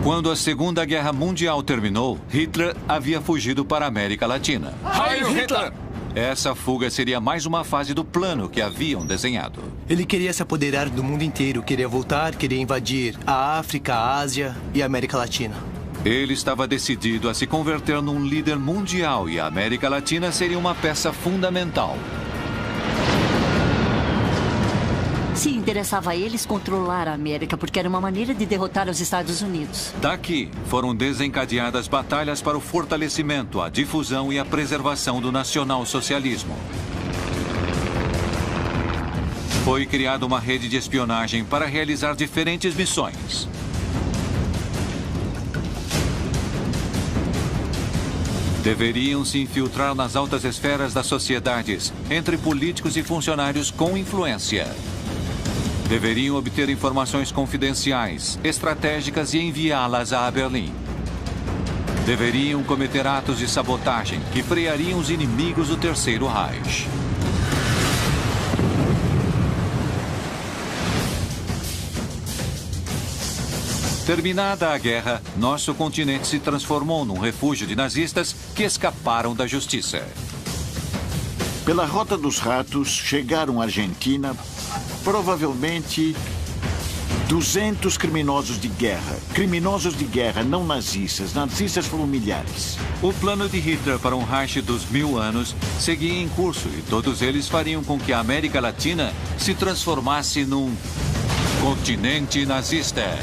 Quando a Segunda Guerra Mundial terminou, Hitler havia fugido para a América Latina. Heil Hitler! Essa fuga seria mais uma fase do plano que haviam desenhado. Ele queria se apoderar do mundo inteiro, queria voltar, queria invadir a África, a Ásia e a América Latina. Ele estava decidido a se converter num líder mundial e a América Latina seria uma peça fundamental. Se interessava a eles controlar a América, porque era uma maneira de derrotar os Estados Unidos. Daqui foram desencadeadas batalhas para o fortalecimento, a difusão e a preservação do nacionalsocialismo. Foi criada uma rede de espionagem para realizar diferentes missões. Deveriam se infiltrar nas altas esferas das sociedades, entre políticos e funcionários com influência. Deveriam obter informações confidenciais, estratégicas e enviá-las a Berlim. Deveriam cometer atos de sabotagem que freariam os inimigos do Terceiro Reich. Terminada a guerra, nosso continente se transformou num refúgio de nazistas que escaparam da justiça. Pela Rota dos Ratos, chegaram à Argentina provavelmente 200 criminosos de guerra. Criminosos de guerra, não nazistas. Nazistas foram milhares. O plano de Hitler para um Reich dos 1000 anos seguia em curso e todos eles fariam com que a América Latina se transformasse num continente nazista.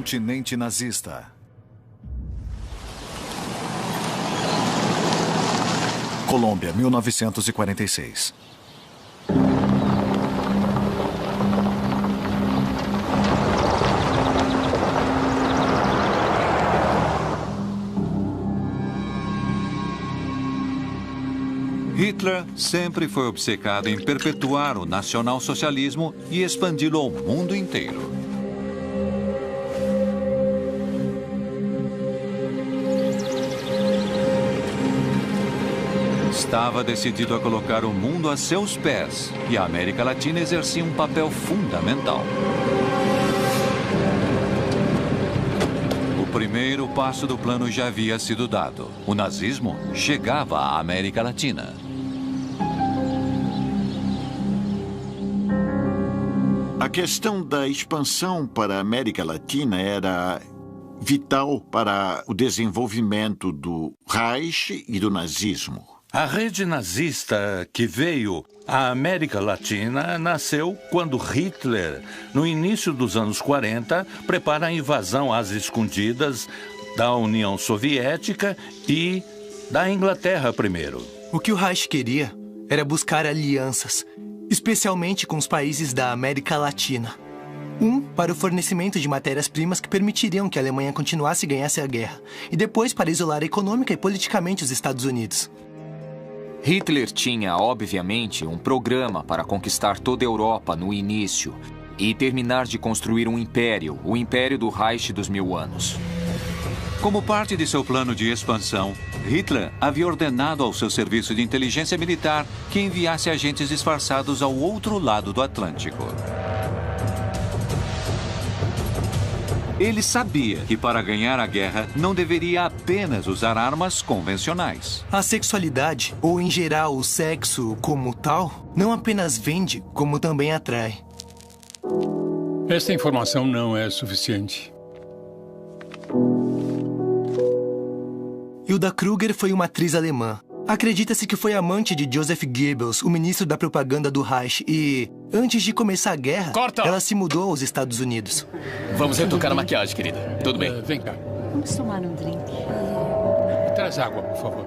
Continente nazista. Colômbia, 1946. Hitler sempre foi obcecado em perpetuar o nacionalsocialismo e expandi-lo ao mundo inteiro. Estava decidido a colocar o mundo a seus pés e a América Latina exercia um papel fundamental. O primeiro passo do plano já havia sido dado. O nazismo chegava à América Latina. A questão da expansão para a América Latina era vital para o desenvolvimento do Reich e do nazismo. A rede nazista que veio à América Latina nasceu quando Hitler, no início dos anos 40, prepara a invasão às escondidas da União Soviética e da Inglaterra primeiro. O que o Reich queria era buscar alianças, especialmente com os países da América Latina. Para o fornecimento de matérias-primas que permitiriam que a Alemanha continuasse e ganhasse a guerra, e depois para isolar econômica e politicamente os Estados Unidos. Hitler tinha, obviamente, um programa para conquistar toda a Europa no início e terminar de construir um império, o Império do Reich dos 1000 anos. Como parte de seu plano de expansão, Hitler havia ordenado ao seu serviço de inteligência militar que enviasse agentes disfarçados ao outro lado do Atlântico. Ele sabia que para ganhar a guerra não deveria apenas usar armas convencionais. A sexualidade, ou em geral o sexo como tal, não apenas vende, como também atrai. Esta informação não é suficiente. Hilda Kruger foi uma atriz alemã. Acredita-se que foi amante de Joseph Goebbels, o ministro da propaganda do Reich, e, antes de começar a guerra, ela se mudou aos Estados Unidos. Vamos retocar a maquiagem, querida. Tudo bem. Vem cá. Vamos tomar um drink. Traz água, por favor.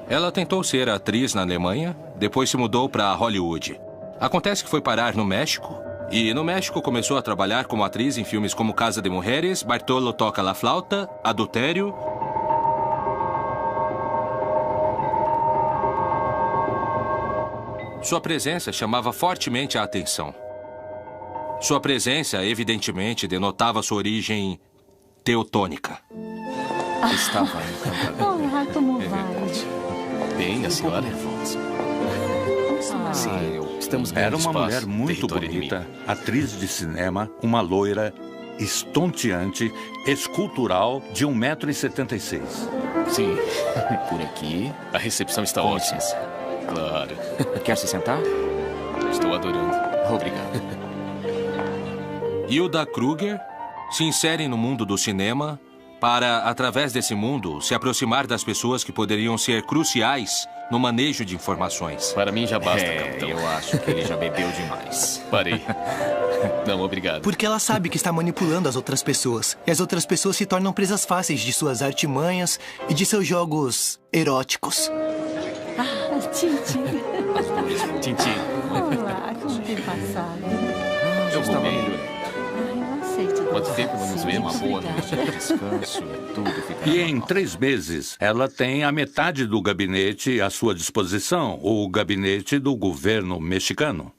Ela tentou ser atriz na Alemanha, depois se mudou para Hollywood. Acontece que foi parar no México, e no México começou a trabalhar como atriz em filmes como Casa de Mujeres, Bartolo Toca la Flauta, Adultério... Sua presença chamava fortemente a atenção. Sua presença, evidentemente, denotava sua origem teutônica. Estava encantada. Olá, como vai? Bem, a senhora? Estamos Era uma espaço, mulher muito território bonita, atriz de cinema, uma loira, estonteante, escultural, de 1,76 m. Sim, por aqui a recepção está ótima. Claro. Quer se sentar? Estou adorando. Obrigado. Hilda Kruger se insere no mundo do cinema para, através desse mundo, se aproximar das pessoas que poderiam ser cruciais no manejo de informações. Para mim já basta, capitão. Eu acho que ele já bebeu demais. Parei. Não, obrigado. Porque ela sabe que está manipulando as outras pessoas. E as outras pessoas se tornam presas fáceis de suas artimanhas e de seus jogos eróticos. Ah, Tintin. Tintin. Olá, como tem passado? Eu vou bem. Eu aceito. Quanto tempo não nos vemos? Uma boa noite de descanso, tudo fica E em normal. 3 meses, ela tem a metade do gabinete à sua disposição, o gabinete do governo mexicano.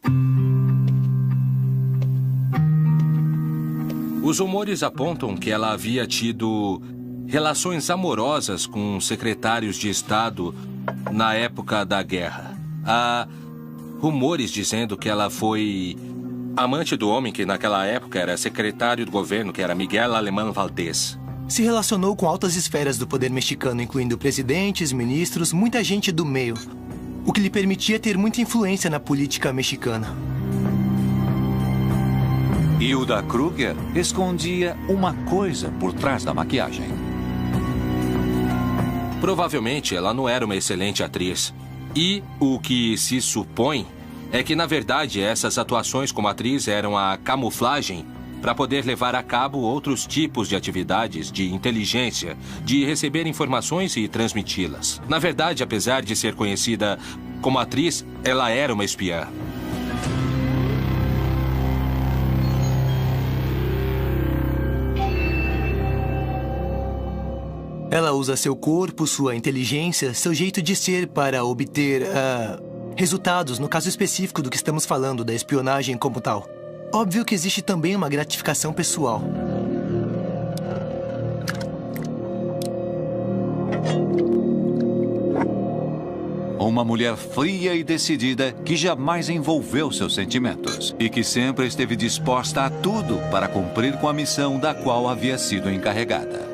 Os rumores apontam que ela havia tido relações amorosas com secretários de Estado na época da guerra. Há rumores dizendo que ela foi amante do homem que naquela época era secretário do governo, que era Miguel Alemán Valdés. Se relacionou com altas esferas do poder mexicano, incluindo presidentes, ministros, muita gente do meio. O que lhe permitia ter muita influência na política mexicana. Hilda Kruger escondia uma coisa por trás da maquiagem. Provavelmente ela não era uma excelente atriz. E o que se supõe é que, na verdade, essas atuações como atriz eram a camuflagem para poder levar a cabo outros tipos de atividades de inteligência, de receber informações e transmiti-las. Na verdade, apesar de ser conhecida como atriz, ela era uma espiã. Ela usa seu corpo, sua inteligência, seu jeito de ser para obter resultados, no caso específico do que estamos falando, da espionagem como tal. Óbvio que existe também uma gratificação pessoal. Uma mulher fria e decidida que jamais envolveu seus sentimentos e que sempre esteve disposta a tudo para cumprir com a missão da qual havia sido encarregada.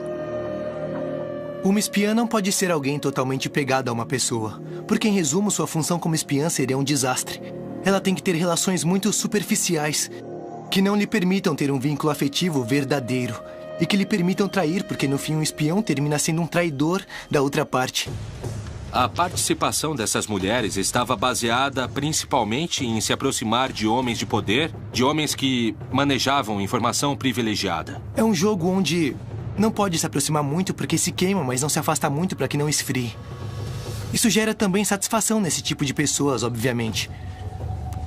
Uma espiã não pode ser alguém totalmente pegado a uma pessoa, porque, em resumo, sua função como espiã seria um desastre. Ela tem que ter relações muito superficiais, que não lhe permitam ter um vínculo afetivo verdadeiro e que lhe permitam trair, porque, no fim, um espião termina sendo um traidor da outra parte. A participação dessas mulheres estava baseada principalmente em se aproximar de homens de poder, de homens que manejavam informação privilegiada. É um jogo onde não pode se aproximar muito porque se queima, mas não se afasta muito para que não esfrie. Isso gera também satisfação nesse tipo de pessoas, obviamente.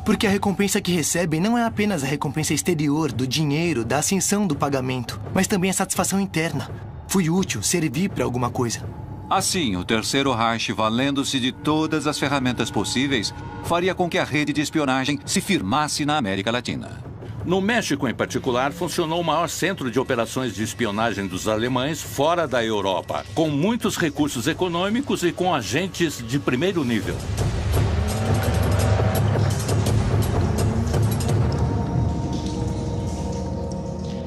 Porque a recompensa que recebem não é apenas a recompensa exterior, do dinheiro, da ascensão do pagamento, mas também a satisfação interna. Fui útil, servi para alguma coisa. Assim, o Terceiro Reich, valendo-se de todas as ferramentas possíveis, faria com que a rede de espionagem se firmasse na América Latina. No México, em particular, funcionou o maior centro de operações de espionagem dos alemães fora da Europa, com muitos recursos econômicos e com agentes de primeiro nível.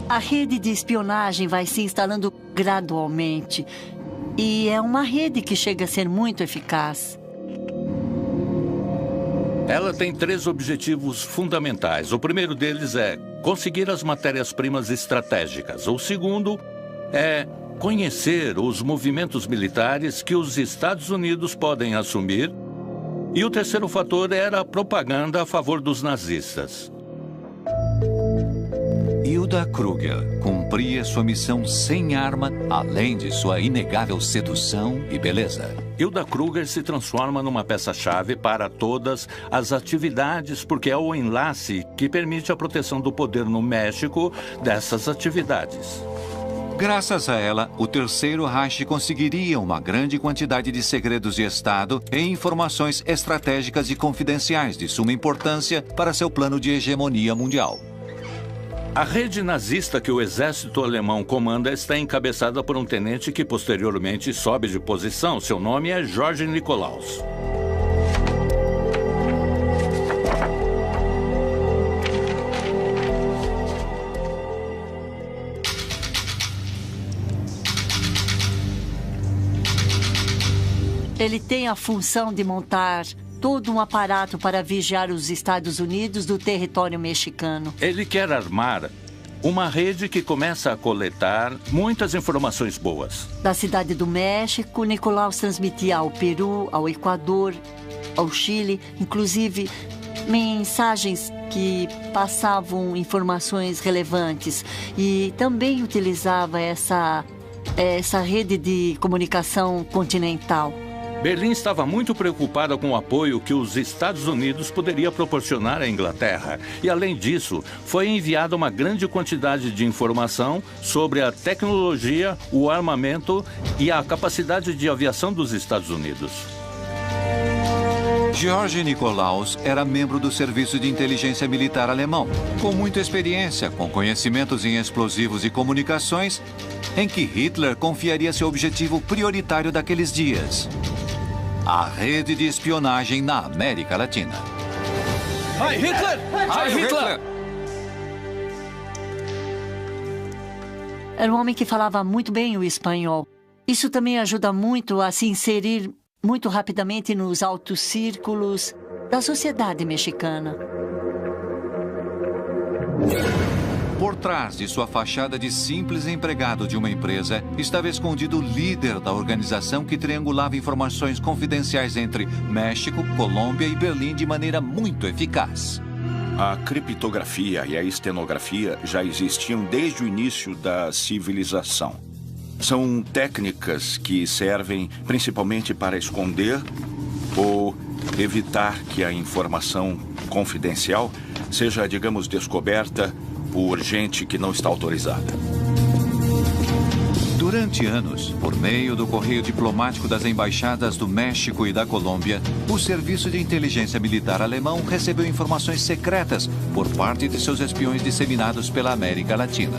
A rede de espionagem vai se instalando gradualmente. E é uma rede que chega a ser muito eficaz. Ela tem 3 objetivos fundamentais. O primeiro deles é conseguir as matérias-primas estratégicas. O segundo é conhecer os movimentos militares que os Estados Unidos podem assumir. E o terceiro fator era a propaganda a favor dos nazistas. Hilda Kruger cumpria sua missão sem arma, além de sua inegável sedução e beleza. Hilda Kruger se transforma numa peça-chave para todas as atividades, porque é o enlace que permite a proteção do poder no México dessas atividades. Graças a ela, o Terceiro Reich conseguiria uma grande quantidade de segredos de Estado e informações estratégicas e confidenciais de suma importância para seu plano de hegemonia mundial. A rede nazista que o exército alemão comanda está encabeçada por um tenente que posteriormente sobe de posição. Seu nome é Jorge Nikolaus. Ele tem a função de montar todo um aparato para vigiar os Estados Unidos do território mexicano. Ele quer armar uma rede que começa a coletar muitas informações boas. Da cidade do México, Nikolaus transmitia ao Peru, ao Equador, ao Chile, inclusive mensagens que passavam informações relevantes. E também utilizava essa rede de comunicação continental. Berlim estava muito preocupada com o apoio que os Estados Unidos poderia proporcionar à Inglaterra. E, além disso, foi enviada uma grande quantidade de informação sobre a tecnologia, o armamento e a capacidade de aviação dos Estados Unidos. George Nikolaus era membro do Serviço de Inteligência Militar alemão, com muita experiência, com conhecimentos em explosivos e comunicações, em que Hitler confiaria seu objetivo prioritário daqueles dias: a rede de espionagem na América Latina. Heil Hitler! Heil Hitler! Era um homem que falava muito bem o espanhol. Isso também ajuda muito a se inserir muito rapidamente nos altos círculos da sociedade mexicana. Por trás de sua fachada de simples empregado de uma empresa, estava escondido o líder da organização que triangulava informações confidenciais entre México, Colômbia e Berlim de maneira muito eficaz. A criptografia e a estenografia já existiam desde o início da civilização. São técnicas que servem principalmente para esconder ou evitar que a informação confidencial seja, digamos, descoberta por gente que não está autorizada. Durante anos, por meio do correio diplomático das embaixadas do México e da Colômbia, o Serviço de Inteligência Militar alemão recebeu informações secretas por parte de seus espiões disseminados pela América Latina.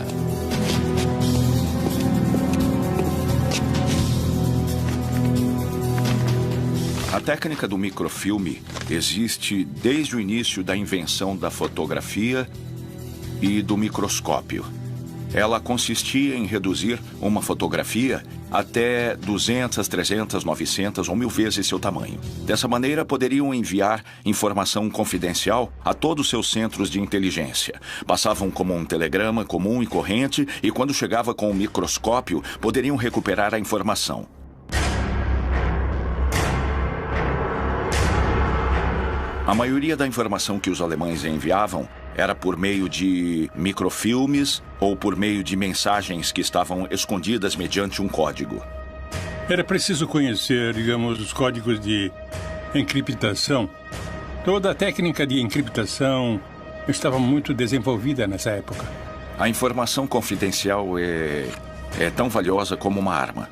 A técnica do microfilme existe desde o início da invenção da fotografia e do microscópio. Ela consistia em reduzir uma fotografia até 200, 300, 900 ou 1000 vezes seu tamanho. Dessa maneira, poderiam enviar informação confidencial a todos os seus centros de inteligência. Passavam como um telegrama comum e corrente e, quando chegava com o microscópio, poderiam recuperar a informação. A maioria da informação que os alemães enviavam era por meio de microfilmes ou por meio de mensagens que estavam escondidas mediante um código. Era preciso conhecer, digamos, os códigos de encriptação. Toda a técnica de encriptação estava muito desenvolvida nessa época. A informação confidencial é tão valiosa como uma arma.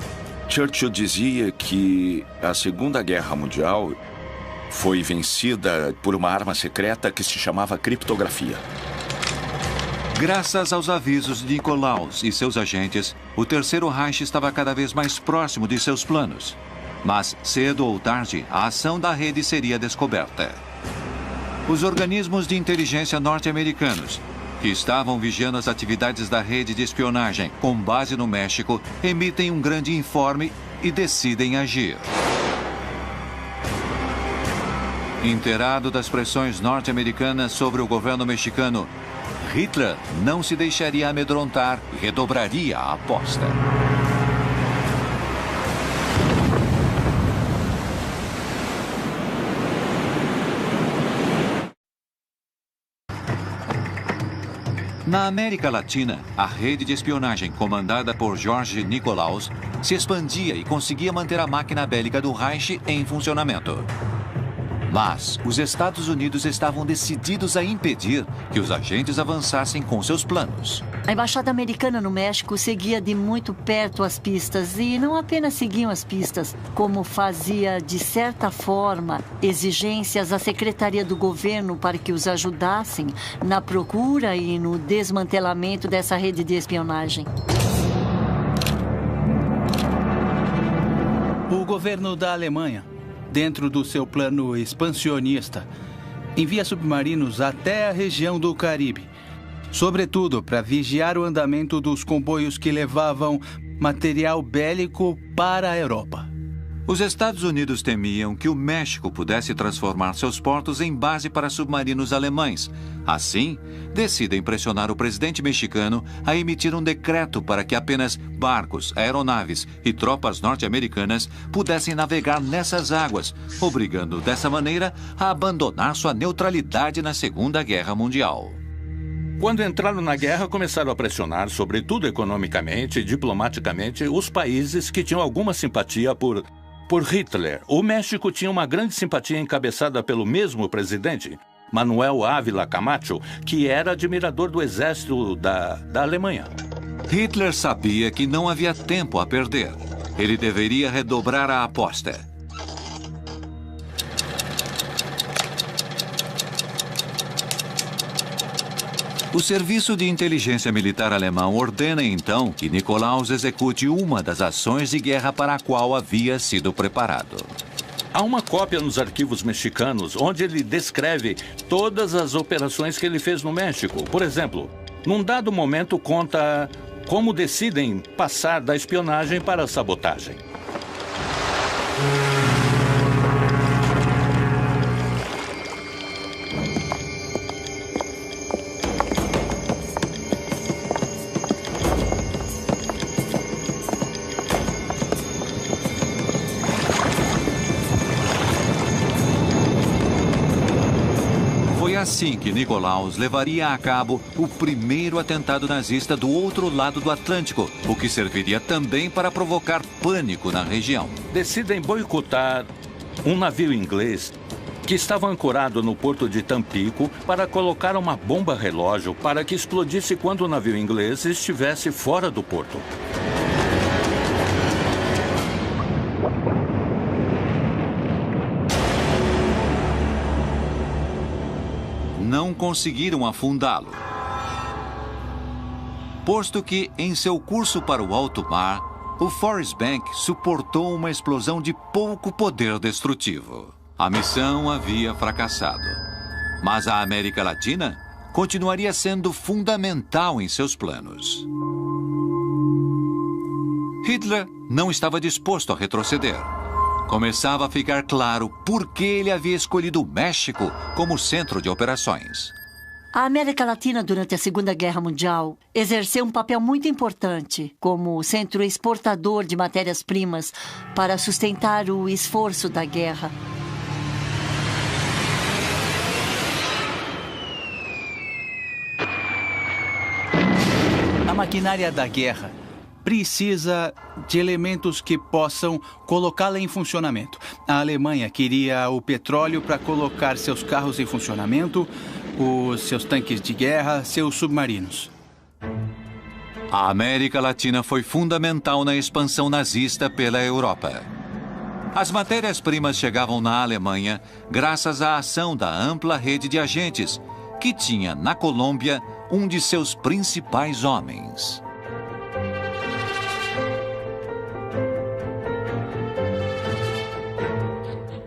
Churchill dizia que a Segunda Guerra Mundial foi vencida por uma arma secreta que se chamava criptografia. Graças aos avisos de Nikolaus e seus agentes, o Terceiro Reich estava cada vez mais próximo de seus planos. Mas, cedo ou tarde, a ação da rede seria descoberta. Os organismos de inteligência norte-americanos, que estavam vigiando as atividades da rede de espionagem com base no México, emitem um grande informe e decidem agir. Inteirado das pressões norte-americanas sobre o governo mexicano, Hitler não se deixaria amedrontar e redobraria a aposta. Na América Latina, a rede de espionagem comandada por George Nikolaus se expandia e conseguia manter a máquina bélica do Reich em funcionamento. Mas os Estados Unidos estavam decididos a impedir que os agentes avançassem com seus planos. A embaixada americana no México seguia de muito perto as pistas e não apenas seguiam as pistas, como fazia, de certa forma, exigências à Secretaria do Governo para que os ajudassem na procura e no desmantelamento dessa rede de espionagem. O governo da Alemanha, dentro do seu plano expansionista, envia submarinos até a região do Caribe, sobretudo para vigiar o andamento dos comboios que levavam material bélico para a Europa. Os Estados Unidos temiam que o México pudesse transformar seus portos em base para submarinos alemães. Assim, decidem pressionar o presidente mexicano a emitir um decreto para que apenas barcos, aeronaves e tropas norte-americanas pudessem navegar nessas águas, obrigando dessa maneira a abandonar sua neutralidade na Segunda Guerra Mundial. Quando entraram na guerra, começaram a pressionar, sobretudo economicamente e diplomaticamente, os países que tinham alguma simpatia por Hitler. O México tinha uma grande simpatia encabeçada pelo mesmo presidente, Manuel Ávila Camacho, que era admirador do exército da Alemanha. Hitler sabia que não havia tempo a perder. Ele deveria redobrar a aposta. O Serviço de Inteligência Militar alemão ordena então que Nikolaus execute uma das ações de guerra para a qual havia sido preparado. Há uma cópia nos arquivos mexicanos onde ele descreve todas as operações que ele fez no México. Por exemplo, num dado momento conta como decidem passar da espionagem para a sabotagem. Assim que Nikolaus levaria a cabo o primeiro atentado nazista do outro lado do Atlântico, o que serviria também para provocar pânico na região. Decidem boicotar um navio inglês que estava ancorado no porto de Tampico para colocar uma bomba relógio para que explodisse quando o navio inglês estivesse fora do porto. Não conseguiram afundá-lo, posto que, em seu curso para o alto mar, o Forrest Bank suportou uma explosão de pouco poder destrutivo. A missão havia fracassado, mas a América Latina continuaria sendo fundamental em seus planos. Hitler não estava disposto a retroceder. Começava a ficar claro por que ele havia escolhido o México como centro de operações. A América Latina, durante a Segunda Guerra Mundial, exerceu um papel muito importante como centro exportador de matérias-primas para sustentar o esforço da guerra. A maquinária da guerra precisa de elementos que possam colocá-la em funcionamento. A Alemanha queria o petróleo para colocar seus carros em funcionamento, os seus tanques de guerra, seus submarinos. A América Latina foi fundamental na expansão nazista pela Europa. As matérias-primas chegavam na Alemanha graças à ação da ampla rede de agentes, que tinha na Colômbia um de seus principais homens.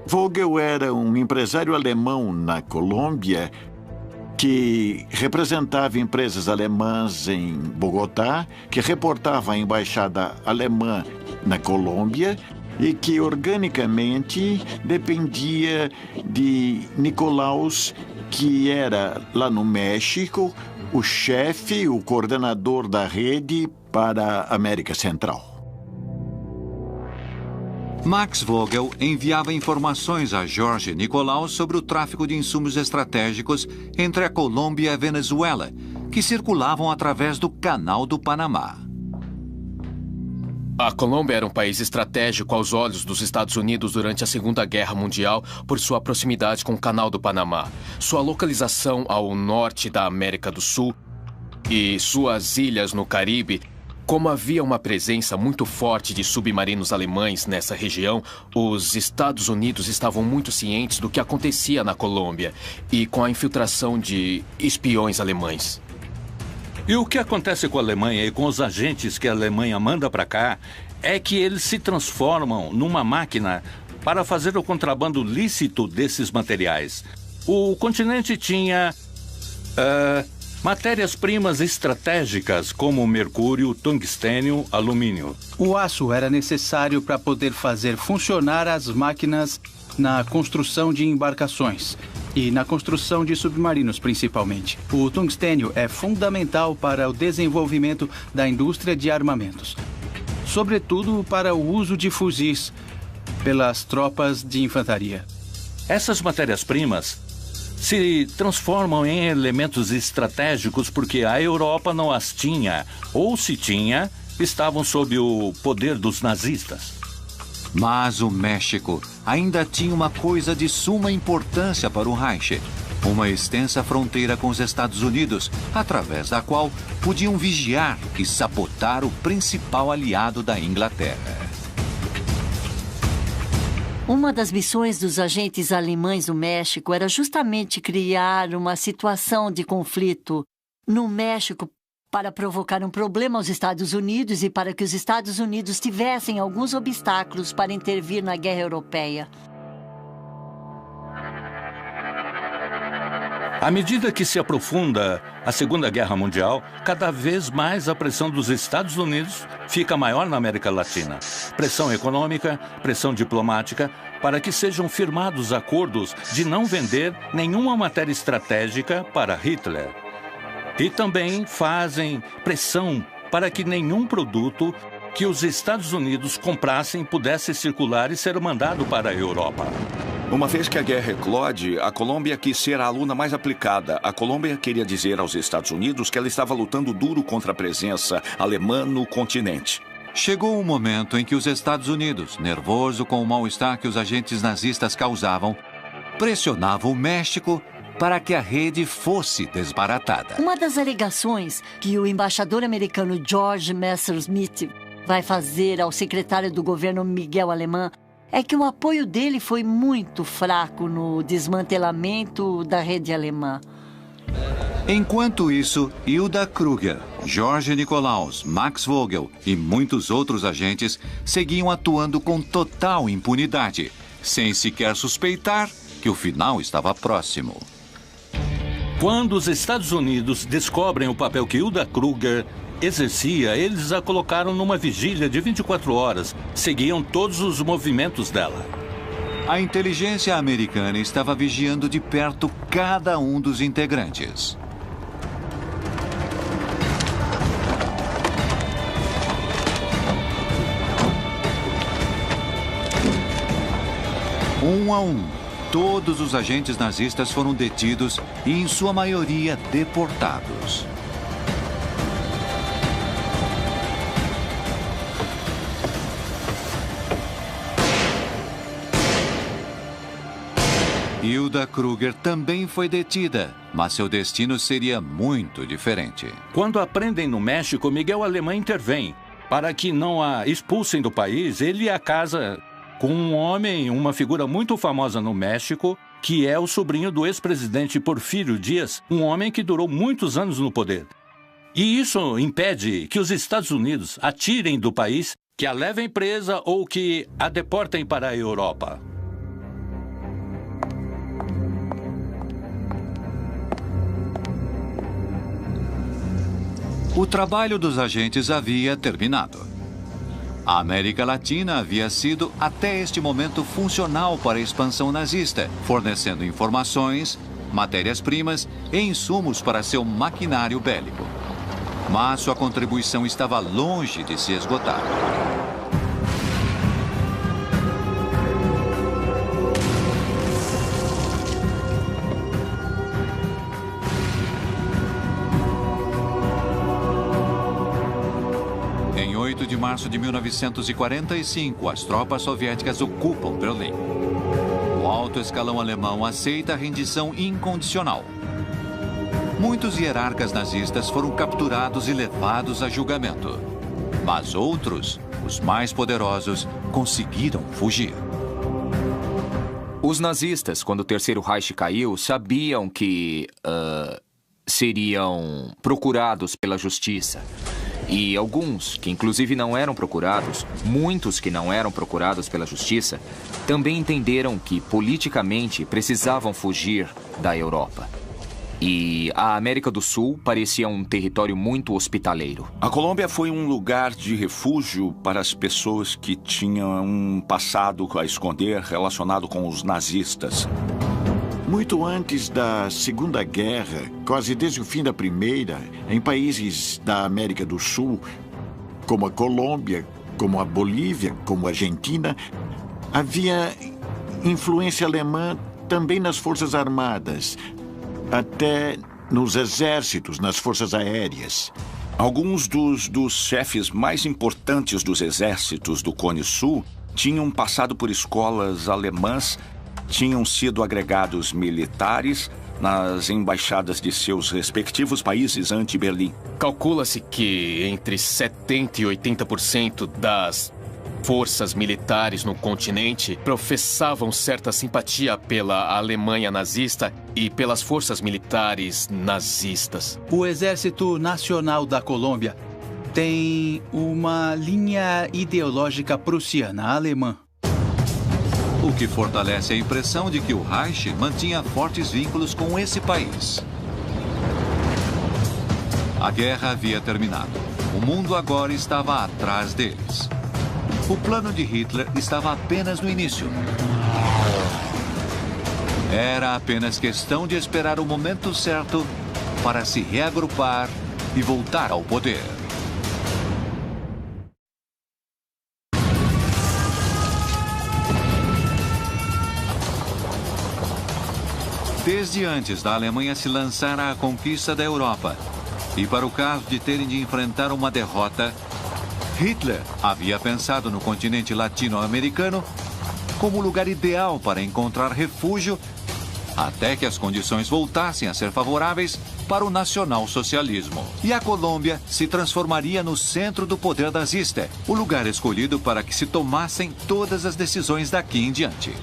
Vogel era um empresário alemão na Colômbia que representava empresas alemãs em Bogotá, que reportava à embaixada alemã na Colômbia e que organicamente dependia de Nikolaus, que era lá no México o chefe, o coordenador da rede para a América Central. Max Vogel enviava informações a Jorge Nikolaus sobre o tráfico de insumos estratégicos entre a Colômbia e a Venezuela, que circulavam através do Canal do Panamá. A Colômbia era um país estratégico aos olhos dos Estados Unidos durante a Segunda Guerra Mundial por sua proximidade com o Canal do Panamá, sua localização ao norte da América do Sul e suas ilhas no Caribe. Como havia uma presença muito forte de submarinos alemães nessa região, os Estados Unidos estavam muito cientes do que acontecia na Colômbia e com a infiltração de espiões alemães. E o que acontece com a Alemanha e com os agentes que a Alemanha manda para cá é que eles se transformam numa máquina para fazer o contrabando lícito desses materiais. O continente tinha matérias-primas estratégicas como mercúrio, tungstênio, alumínio. O aço era necessário para poder fazer funcionar as máquinas na construção de embarcações e na construção de submarinos, principalmente. O tungstênio é fundamental para o desenvolvimento da indústria de armamentos, sobretudo para o uso de fuzis pelas tropas de infantaria. Essas matérias-primas se transformam em elementos estratégicos porque a Europa não as tinha, ou se tinha, estavam sob o poder dos nazistas. Mas o México ainda tinha uma coisa de suma importância para o Reich: uma extensa fronteira com os Estados Unidos, através da qual podiam vigiar e sabotar o principal aliado da Inglaterra. Uma das missões dos agentes alemães no México era justamente criar uma situação de conflito no México para provocar um problema aos Estados Unidos e para que os Estados Unidos tivessem alguns obstáculos para intervir na guerra europeia. À medida que se aprofunda a Segunda Guerra Mundial, cada vez mais a pressão dos Estados Unidos fica maior na América Latina. Pressão econômica, pressão diplomática, para que sejam firmados acordos de não vender nenhuma matéria estratégica para Hitler. E também fazem pressão para que nenhum produto que os Estados Unidos comprassem pudesse circular e ser mandado para a Europa. Uma vez que a guerra eclode, a Colômbia quis ser a aluna mais aplicada. A Colômbia queria dizer aos Estados Unidos que ela estava lutando duro contra a presença alemã no continente. Chegou o momento em que os Estados Unidos, nervoso com o mal-estar que os agentes nazistas causavam, pressionavam o México para que a rede fosse desbaratada. Uma das alegações que o embaixador americano George Messerschmitt vai fazer ao secretário do governo Miguel Alemán é que o apoio dele foi muito fraco no desmantelamento da rede alemã. Enquanto isso, Hilda Kruger, Jorge Nicolaus, Max Vogel e muitos outros agentes seguiam atuando com total impunidade, sem sequer suspeitar que o final estava próximo. Quando os Estados Unidos descobrem o papel que Hilda Kruger exercia, eles a colocaram numa vigília de 24 horas. Seguiam todos os movimentos dela. A inteligência americana estava vigiando de perto cada um dos integrantes. Um a um, todos os agentes nazistas foram detidos e, em sua maioria, deportados. Hilda Kruger também foi detida, mas seu destino seria muito diferente. Quando a prendem no México, Miguel Alemán intervém. Para que não a expulsem do país, ele a casa com um homem, uma figura muito famosa no México, que é o sobrinho do ex-presidente Porfírio Díaz, um homem que durou muitos anos no poder. E isso impede que os Estados Unidos a tirem do país, que a levem presa ou que a deportem para a Europa. O trabalho dos agentes havia terminado. A América Latina havia sido, até este momento, funcional para a expansão nazista, fornecendo informações, matérias-primas e insumos para seu maquinário bélico. Mas sua contribuição estava longe de se esgotar. Em 8 de de março de 1945, as tropas soviéticas ocupam Berlim. O alto escalão alemão aceita a rendição incondicional. Muitos hierarcas nazistas foram capturados e levados a julgamento. Mas outros, os mais poderosos, conseguiram fugir. Os nazistas, quando o Terceiro Reich caiu, sabiam que seriam procurados pela justiça. E alguns, que inclusive não eram procurados, muitos que não eram procurados pela justiça, também entenderam que politicamente precisavam fugir da Europa. E a América do Sul parecia um território muito hospitaleiro. A Colômbia foi um lugar de refúgio para as pessoas que tinham um passado a esconder relacionado com os nazistas. Muito antes da Segunda Guerra, quase desde o fim da Primeira, em países da América do Sul, como a Colômbia, como a Bolívia, como a Argentina, havia influência alemã também nas Forças Armadas, até nos exércitos, nas forças aéreas. Alguns dos chefes mais importantes dos exércitos do Cone Sul tinham passado por escolas alemãs, tinham sido agregados militares nas embaixadas de seus respectivos países anti-Berlim. Calcula-se que entre 70% e 80% das forças militares no continente professavam certa simpatia pela Alemanha nazista e pelas forças militares nazistas. O Exército Nacional da Colômbia tem uma linha ideológica prussiana-alemã. O que fortalece a impressão de que o Reich mantinha fortes vínculos com esse país. A guerra havia terminado. O mundo agora estava atrás deles. O plano de Hitler estava apenas no início. Era apenas questão de esperar o momento certo para se reagrupar e voltar ao poder. Desde antes da Alemanha se lançar à conquista da Europa, e para o caso de terem de enfrentar uma derrota, Hitler havia pensado no continente latino-americano como lugar ideal para encontrar refúgio até que as condições voltassem a ser favoráveis para o nacionalsocialismo. E a Colômbia se transformaria no centro do poder nazista, o lugar escolhido para que se tomassem todas as decisões daqui em diante.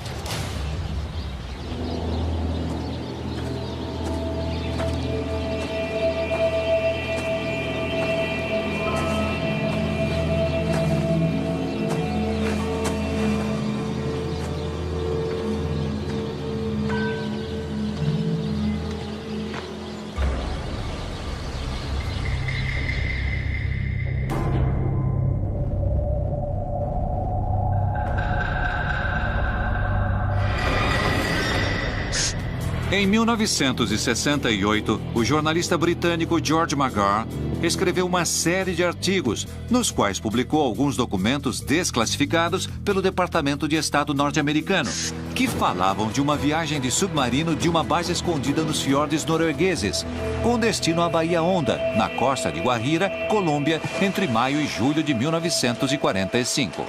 Em 1968, o jornalista britânico George McGrath escreveu uma série de artigos, nos quais publicou alguns documentos desclassificados pelo Departamento de Estado norte-americano, que falavam de uma viagem de submarino de uma base escondida nos fiordes noruegueses, com destino à Baía Honda, na costa de Guajira, Colômbia, entre maio e julho de 1945.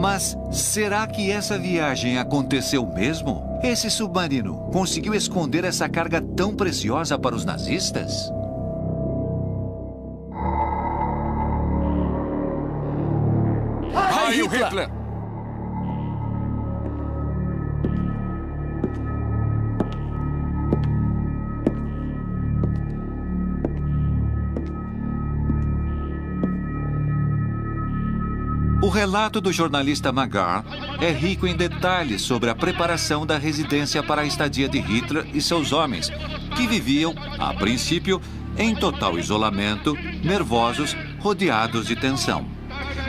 Mas será que essa viagem aconteceu mesmo? Esse submarino conseguiu esconder essa carga tão preciosa para os nazistas? Heil Hitler! O relato do jornalista McGrath é rico em detalhes sobre a preparação da residência para a estadia de Hitler e seus homens, que viviam, a princípio, em total isolamento, nervosos, rodeados de tensão.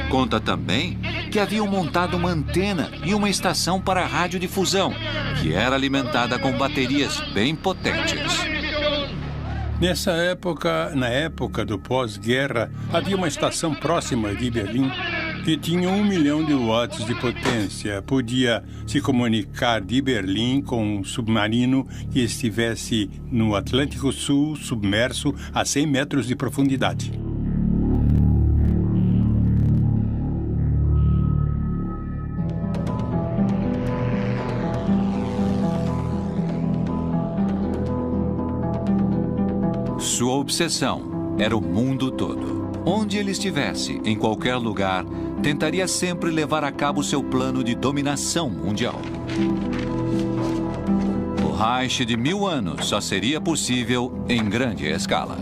Conta também que haviam montado uma antena e uma estação para radiodifusão, que era alimentada com baterias bem potentes. Na época do pós-guerra, havia uma estação próxima de Berlim que tinha 1 milhão de watts de potência. Podia se comunicar de Berlim com um submarino que estivesse no Atlântico Sul, submerso a 100 metros de profundidade. Sua obsessão era o mundo todo. Onde ele estivesse, em qualquer lugar, tentaria sempre levar a cabo seu plano de dominação mundial. O Reich de 1000 anos só seria possível em grande escala.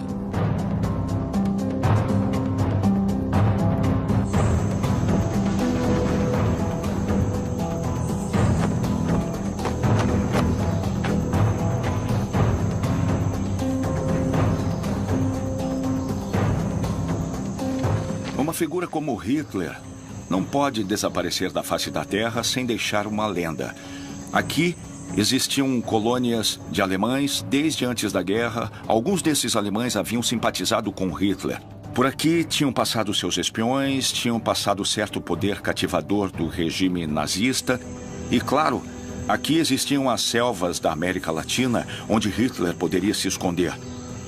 Uma figura como Hitler não pode desaparecer da face da Terra sem deixar uma lenda. Aqui existiam colônias de alemães desde antes da guerra. Alguns desses alemães haviam simpatizado com Hitler. Por aqui tinham passado seus espiões, tinham passado certo poder cativador do regime nazista. E, claro, aqui existiam as selvas da América Latina onde Hitler poderia se esconder.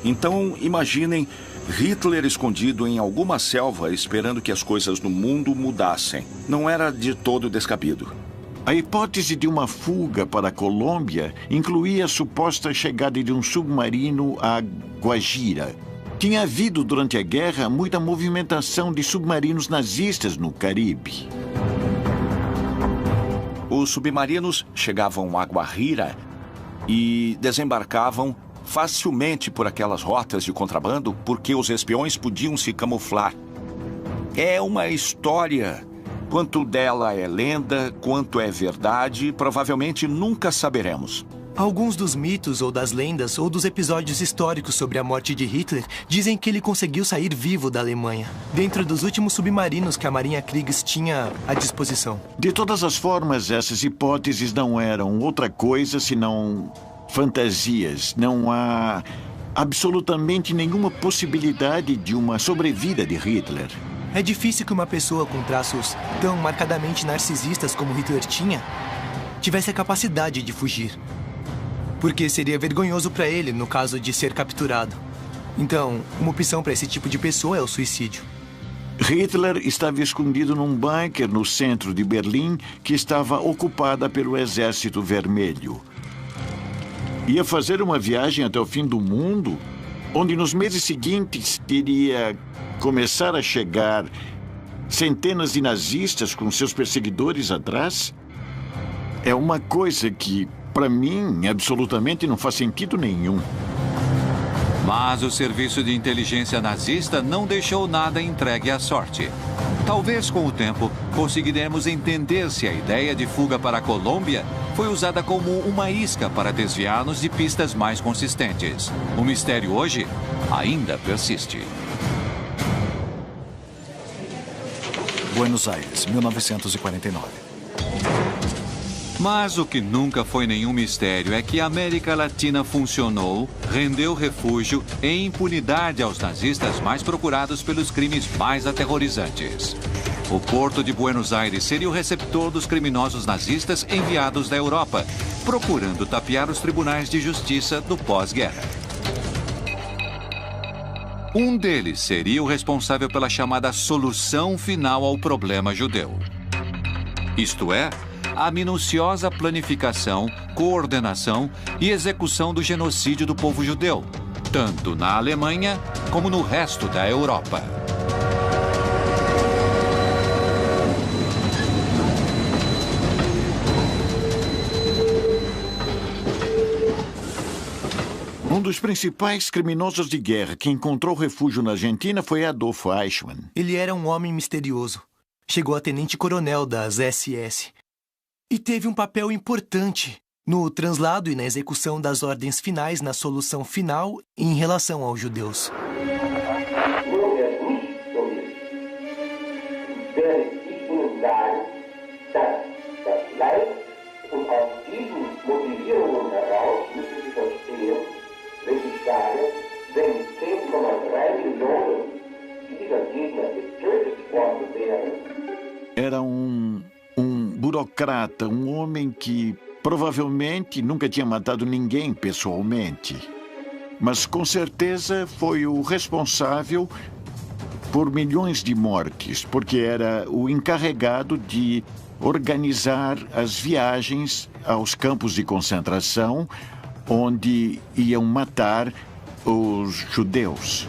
Então, imaginem Hitler escondido em alguma selva esperando que as coisas no mundo mudassem. Não era de todo descabido. A hipótese de uma fuga para a Colômbia incluía a suposta chegada de um submarino a Guajira. Tinha havido, durante a guerra, muita movimentação de submarinos nazistas no Caribe. Os submarinos chegavam a Guajira e desembarcavam facilmente por aquelas rotas de contrabando porque os espiões podiam se camuflar. É uma história. Quanto dela é lenda, quanto é verdade, provavelmente nunca saberemos. Alguns dos mitos ou das lendas ou dos episódios históricos sobre a morte de Hitler dizem que ele conseguiu sair vivo da Alemanha, dentro dos últimos submarinos que a Marinha Kriegs tinha à disposição. De todas as formas, essas hipóteses não eram outra coisa senão fantasias. Não há absolutamente nenhuma possibilidade de uma sobrevida de Hitler. É difícil que uma pessoa com traços tão marcadamente narcisistas como Hitler tinha tivesse a capacidade de fugir. Porque seria vergonhoso para ele no caso de ser capturado. Então, uma opção para esse tipo de pessoa é o suicídio. Hitler estava escondido num bunker no centro de Berlim que estava ocupada pelo Exército Vermelho. Ia fazer uma viagem até o fim do mundo, onde nos meses seguintes iria começar a chegar centenas de nazistas com seus perseguidores atrás. É uma coisa que, para mim, absolutamente não faz sentido nenhum. Mas o serviço de inteligência nazista não deixou nada entregue à sorte. Talvez, com o tempo, conseguiremos entender se a ideia de fuga para a Colômbia foi usada como uma isca para desviar-nos de pistas mais consistentes. O mistério hoje ainda persiste. Buenos Aires, 1949. Mas o que nunca foi nenhum mistério é que a América Latina funcionou, rendeu refúgio e impunidade aos nazistas mais procurados pelos crimes mais aterrorizantes. O porto de Buenos Aires seria o receptor dos criminosos nazistas enviados da Europa, procurando tapear os tribunais de justiça do pós-guerra. Um deles seria o responsável pela chamada solução final ao problema judeu. Isto é, a minuciosa planificação, coordenação e execução do genocídio do povo judeu, tanto na Alemanha como no resto da Europa. Um dos principais criminosos de guerra que encontrou refúgio na Argentina foi Adolf Eichmann. Ele era um homem misterioso. Chegou a tenente-coronel das SS. E teve um papel importante no translado e na execução das ordens finais na solução final em relação aos judeus. Era um burocrata, um homem que provavelmente nunca tinha matado ninguém pessoalmente. Mas com certeza foi o responsável por milhões de mortes, porque era o encarregado de organizar as viagens aos campos de concentração, onde iam matar os judeus.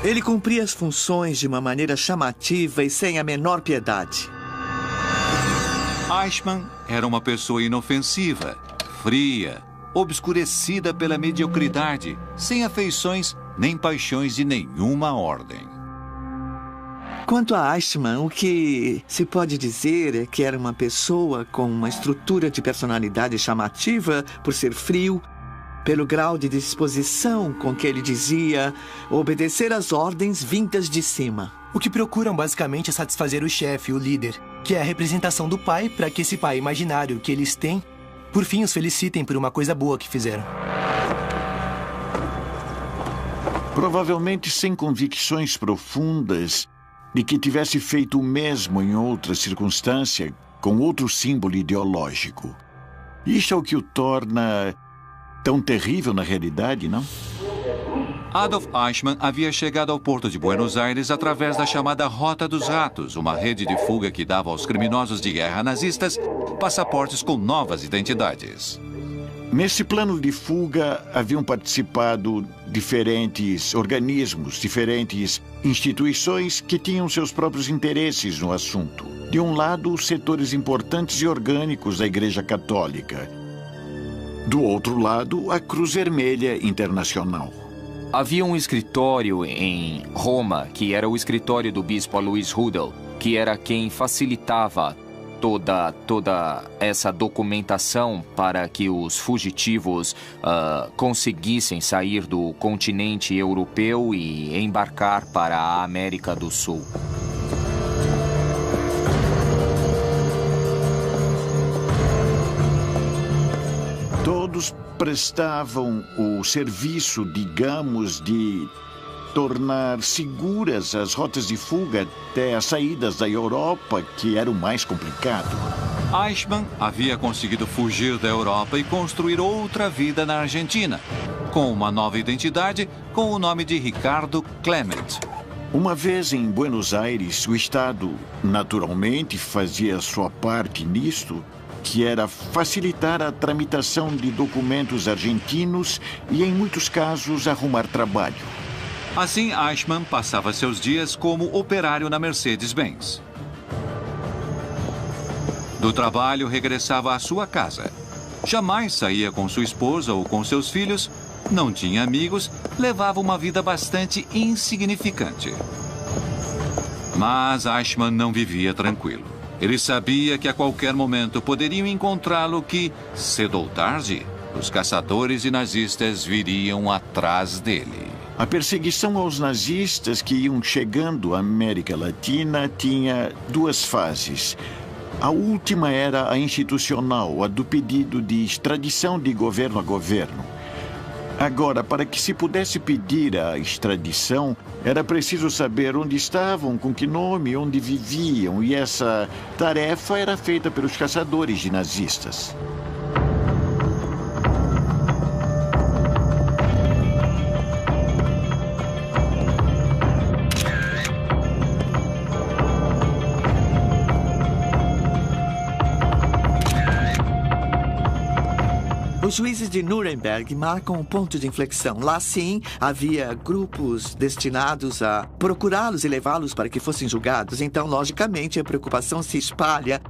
Ele cumpria as funções de uma maneira chamativa e sem a menor piedade. Eichmann era uma pessoa inofensiva, fria, obscurecida pela mediocridade, sem afeições nem paixões de nenhuma ordem. Quanto a Eichmann, o que se pode dizer é que era uma pessoa com uma estrutura de personalidade chamativa por ser frio, pelo grau de disposição com que ele dizia obedecer às ordens vindas de cima. O que procuram basicamente é satisfazer o chefe, o líder, que é a representação do pai para que esse pai imaginário que eles têm, por fim, os felicitem por uma coisa boa que fizeram. Provavelmente sem convicções profundas de que tivesse feito o mesmo em outra circunstância, com outro símbolo ideológico. Isso é o que o torna tão terrível na realidade, não? Adolf Eichmann havia chegado ao porto de Buenos Aires através da chamada Rota dos Ratos, uma rede de fuga que dava aos criminosos de guerra nazistas passaportes com novas identidades. Nesse plano de fuga haviam participado diferentes organismos, diferentes instituições que tinham seus próprios interesses no assunto. De um lado, setores importantes e orgânicos da Igreja Católica. Do outro lado, a Cruz Vermelha Internacional. Havia um escritório em Roma, que era o escritório do bispo Alois Rudel, que era quem facilitava toda essa documentação para que os fugitivos conseguissem sair do continente europeu e embarcar para a América do Sul. Todos prestavam o serviço, digamos, de tornar seguras as rotas de fuga até as saídas da Europa, que era o mais complicado. Eichmann havia conseguido fugir da Europa e construir outra vida na Argentina, com uma nova identidade, com o nome de Ricardo Clement. Uma vez em Buenos Aires, o Estado, naturalmente, fazia sua parte nisto, que era facilitar a tramitação de documentos argentinos e, em muitos casos, arrumar trabalho. Assim, Eichmann passava seus dias como operário na Mercedes-Benz. Do trabalho, regressava à sua casa. Jamais saía com sua esposa ou com seus filhos, não tinha amigos, levava uma vida bastante insignificante. Mas Eichmann não vivia tranquilo. Ele sabia que a qualquer momento poderiam encontrá-lo que, cedo ou tarde, os caçadores e nazistas viriam atrás dele. A perseguição aos nazistas que iam chegando à América Latina tinha duas fases. A última era a institucional, a do pedido de extradição de governo a governo. Agora, para que se pudesse pedir a extradição, era preciso saber onde estavam, com que nome, onde viviam, e essa tarefa era feita pelos caçadores de nazistas. Os juízes de Nuremberg marcam um ponto de inflexão. Lá, sim, havia grupos destinados a procurá-los e levá-los para que fossem julgados. Então, logicamente, a preocupação se espalha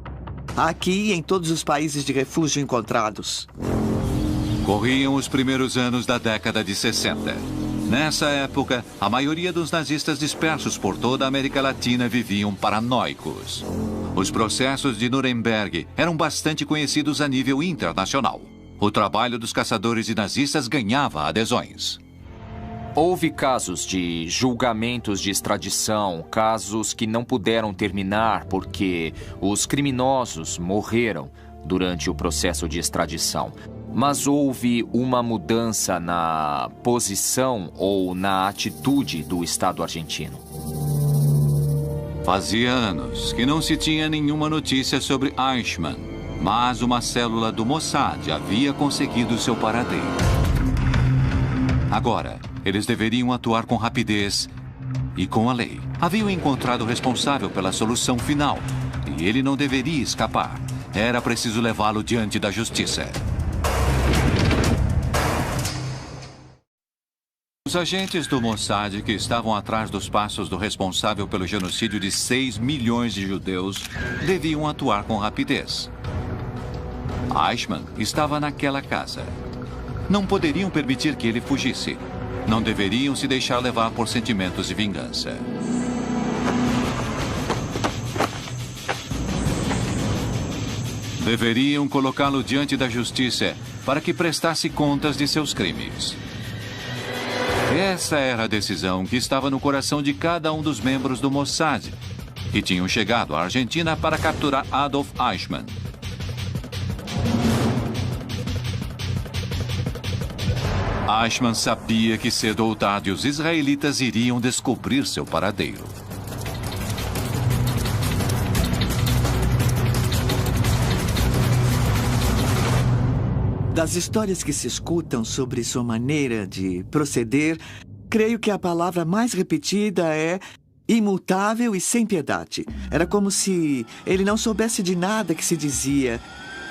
aqui e em todos os países de refúgio encontrados. Corriam os primeiros anos da década de 60. Nessa época, a maioria dos nazistas dispersos por toda a América Latina viviam paranoicos. Os processos de Nuremberg eram bastante conhecidos a nível internacional. O trabalho dos caçadores de nazistas ganhava adesões. Houve casos de julgamentos de extradição, casos que não puderam terminar porque os criminosos morreram, durante o processo de extradição. Mas houve uma mudança na posição ou na atitude do Estado argentino. Fazia anos que não se tinha nenhuma notícia sobre Eichmann, mas uma célula do Mossad havia conseguido seu paradeiro. Agora, eles deveriam atuar com rapidez e com a lei. Haviam encontrado o responsável pela solução final e ele não deveria escapar. Era preciso levá-lo diante da justiça. Os agentes do Mossad que estavam atrás dos passos do responsável pelo genocídio de 6 milhões de judeus deviam atuar com rapidez. Eichmann estava naquela casa. Não poderiam permitir que ele fugisse. Não deveriam se deixar levar por sentimentos de vingança. Deveriam colocá-lo diante da justiça para que prestasse contas de seus crimes. Essa era a decisão que estava no coração de cada um dos membros do Mossad, que tinham chegado à Argentina para capturar Adolf Eichmann. Eichmann sabia que cedo ou tarde os israelitas iriam descobrir seu paradeiro. Das histórias que se escutam sobre sua maneira de proceder, creio que a palavra mais repetida é imutável e sem piedade. Era como se ele não soubesse de nada que se dizia.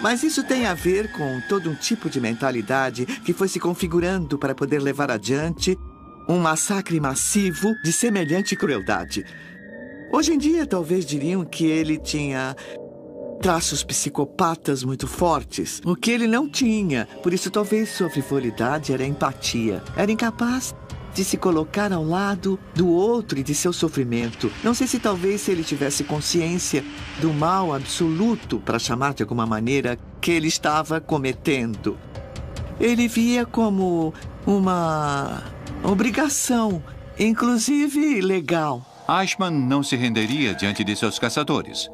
Mas isso tem a ver com todo um tipo de mentalidade que foi se configurando para poder levar adiante um massacre massivo de semelhante crueldade. Hoje em dia, talvez diriam que ele tinha traços psicopatas muito fortes, o que ele não tinha. Por isso, talvez sua frivolidade era empatia. Era incapaz de se colocar ao lado do outro e de seu sofrimento. Não sei se talvez ele tivesse consciência do mal absoluto, para chamar de alguma maneira, que ele estava cometendo. Ele via como uma obrigação, inclusive legal. Eichmann não se renderia diante de seus caçadores.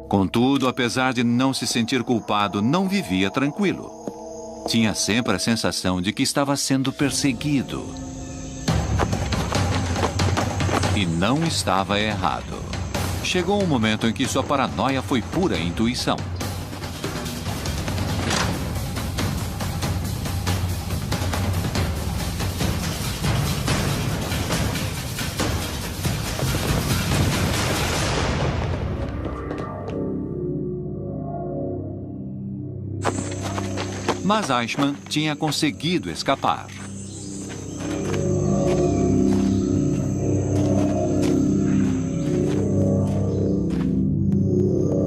Contudo, apesar de não se sentir culpado, não vivia tranquilo. Tinha sempre a sensação de que estava sendo perseguido. E não estava errado. Chegou um momento em que sua paranoia foi pura intuição. Mas Eichmann tinha conseguido escapar.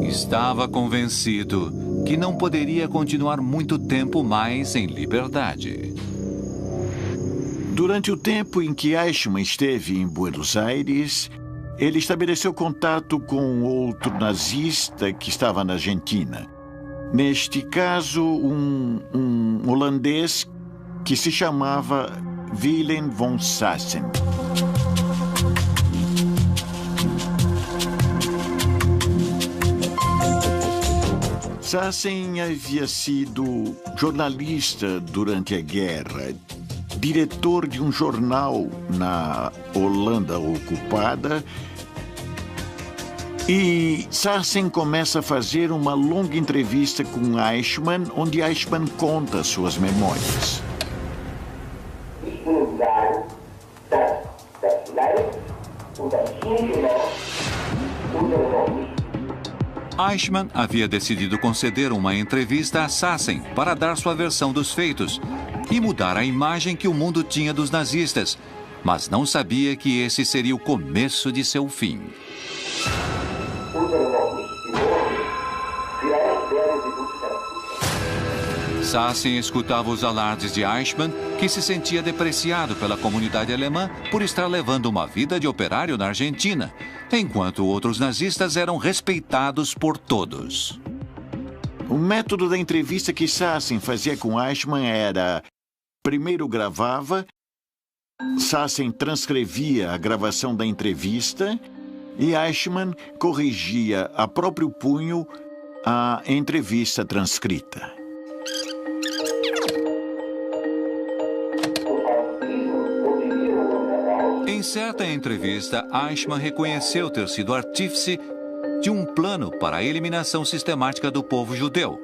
Estava convencido que não poderia continuar muito tempo mais em liberdade. Durante o tempo em que Eichmann esteve em Buenos Aires, ele estabeleceu contato com outro nazista que estava na Argentina. Neste caso, um holandês que se chamava Willem von Sassen. Sassen havia sido jornalista durante a guerra, diretor de um jornal na Holanda ocupada. E Sassen começa a fazer uma longa entrevista com Eichmann, onde Eichmann conta suas memórias. Eichmann havia decidido conceder uma entrevista a Sassen para dar sua versão dos feitos e mudar a imagem que o mundo tinha dos nazistas, mas não sabia que esse seria o começo de seu fim. Sassen escutava os alardes de Eichmann, que se sentia depreciado pela comunidade alemã por estar levando uma vida de operário na Argentina, enquanto outros nazistas eram respeitados por todos. O método da entrevista que Sassen fazia com Eichmann era: primeiro gravava, Sassen transcrevia a gravação da entrevista e Eichmann corrigia a próprio punho a entrevista transcrita. Em certa entrevista, Eichmann reconheceu ter sido artífice de um plano para a eliminação sistemática do povo judeu.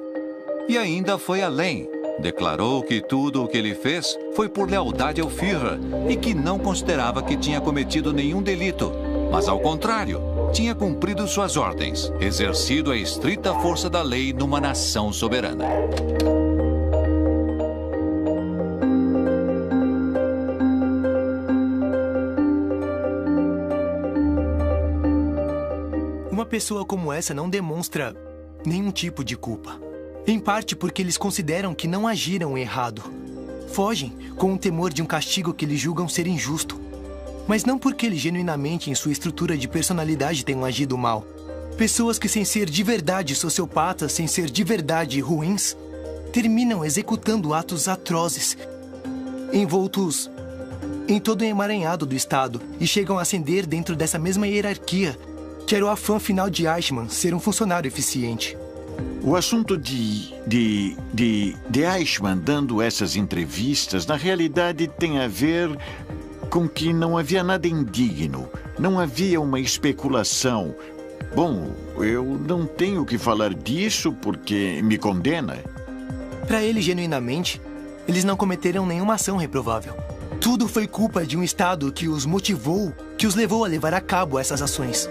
E ainda foi além. Declarou que tudo o que ele fez foi por lealdade ao Führer e que não considerava que tinha cometido nenhum delito, mas, ao contrário, tinha cumprido suas ordens, exercido a estrita força da lei numa nação soberana. Uma pessoa como essa não demonstra nenhum tipo de culpa. Em parte porque eles consideram que não agiram errado. Fogem com o temor de um castigo que eles julgam ser injusto. Mas não porque eles genuinamente, em sua estrutura de personalidade, tenham agido mal. Pessoas que, sem ser de verdade sociopatas, sem ser de verdade ruins, terminam executando atos atrozes, envoltos em todo o emaranhado do Estado, e chegam a ascender dentro dessa mesma hierarquia, que era o afã final de Eichmann, ser um funcionário eficiente. O assunto de Eichmann dando essas entrevistas, na realidade, tem a ver com que não havia nada indigno, não havia uma especulação. Bom, eu não tenho que falar disso porque me condena. Para ele, genuinamente, eles não cometeram nenhuma ação reprovável. Tudo foi culpa de um Estado que os motivou, que os levou a levar a cabo essas ações.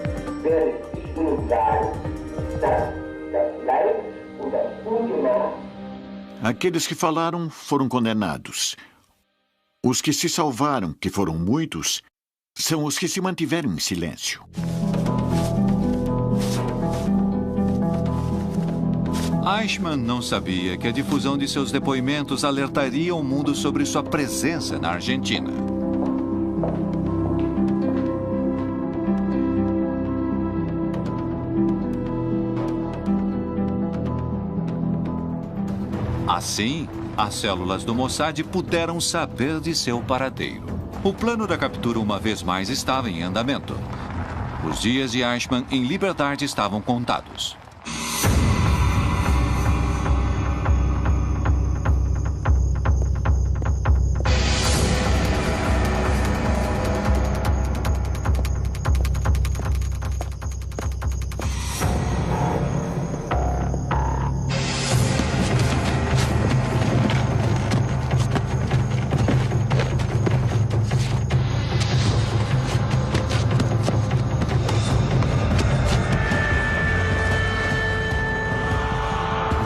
Aqueles que falaram foram condenados. Os que se salvaram, que foram muitos, são os que se mantiveram em silêncio. Eichmann não sabia que a difusão de seus depoimentos alertaria o mundo sobre sua presença na Argentina. Assim, as células do Mossad puderam saber de seu paradeiro. O plano da captura uma vez mais estava em andamento. Os dias de Eichmann em liberdade estavam contados.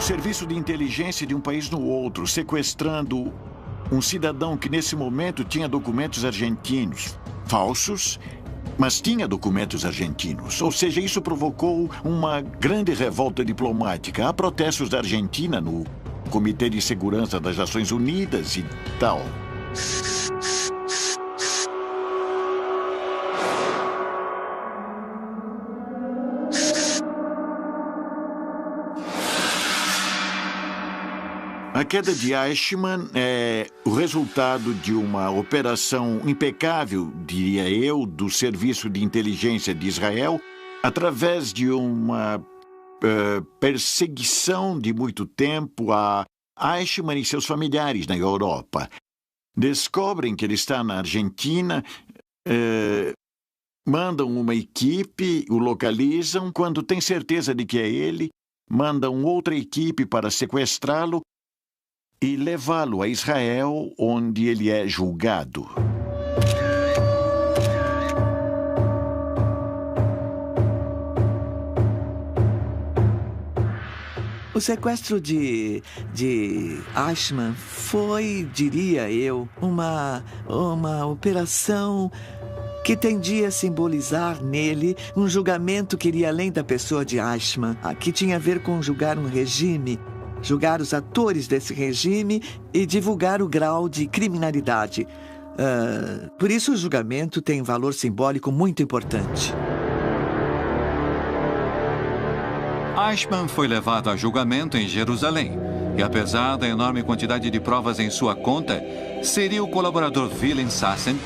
Serviço de inteligência de um país no outro, sequestrando um cidadão que nesse momento tinha documentos argentinos. Falsos, mas tinha documentos argentinos. Ou seja, isso provocou uma grande revolta diplomática. Há protestos da Argentina no Comitê de Segurança das Nações Unidas e tal. A queda de Eichmann é o resultado de uma operação impecável, diria eu, do Serviço de Inteligência de Israel, através de uma perseguição de muito tempo a Eichmann e seus familiares na Europa. Descobrem que ele está na Argentina, mandam uma equipe, o localizam. Quando têm certeza de que é ele, mandam outra equipe para sequestrá-lo e levá-lo a Israel, onde ele é julgado. O sequestro de Eichmann foi, diria eu, uma operação que tendia a simbolizar nele um julgamento que iria além da pessoa de Eichmann, que tinha a ver com julgar um regime, julgar os atores desse regime e divulgar o grau de criminalidade. Por isso, o julgamento tem um valor simbólico muito importante. Eichmann foi levado a julgamento em Jerusalém, E apesar da enorme quantidade de provas em sua conta, seria o colaborador Wilhelm Sassen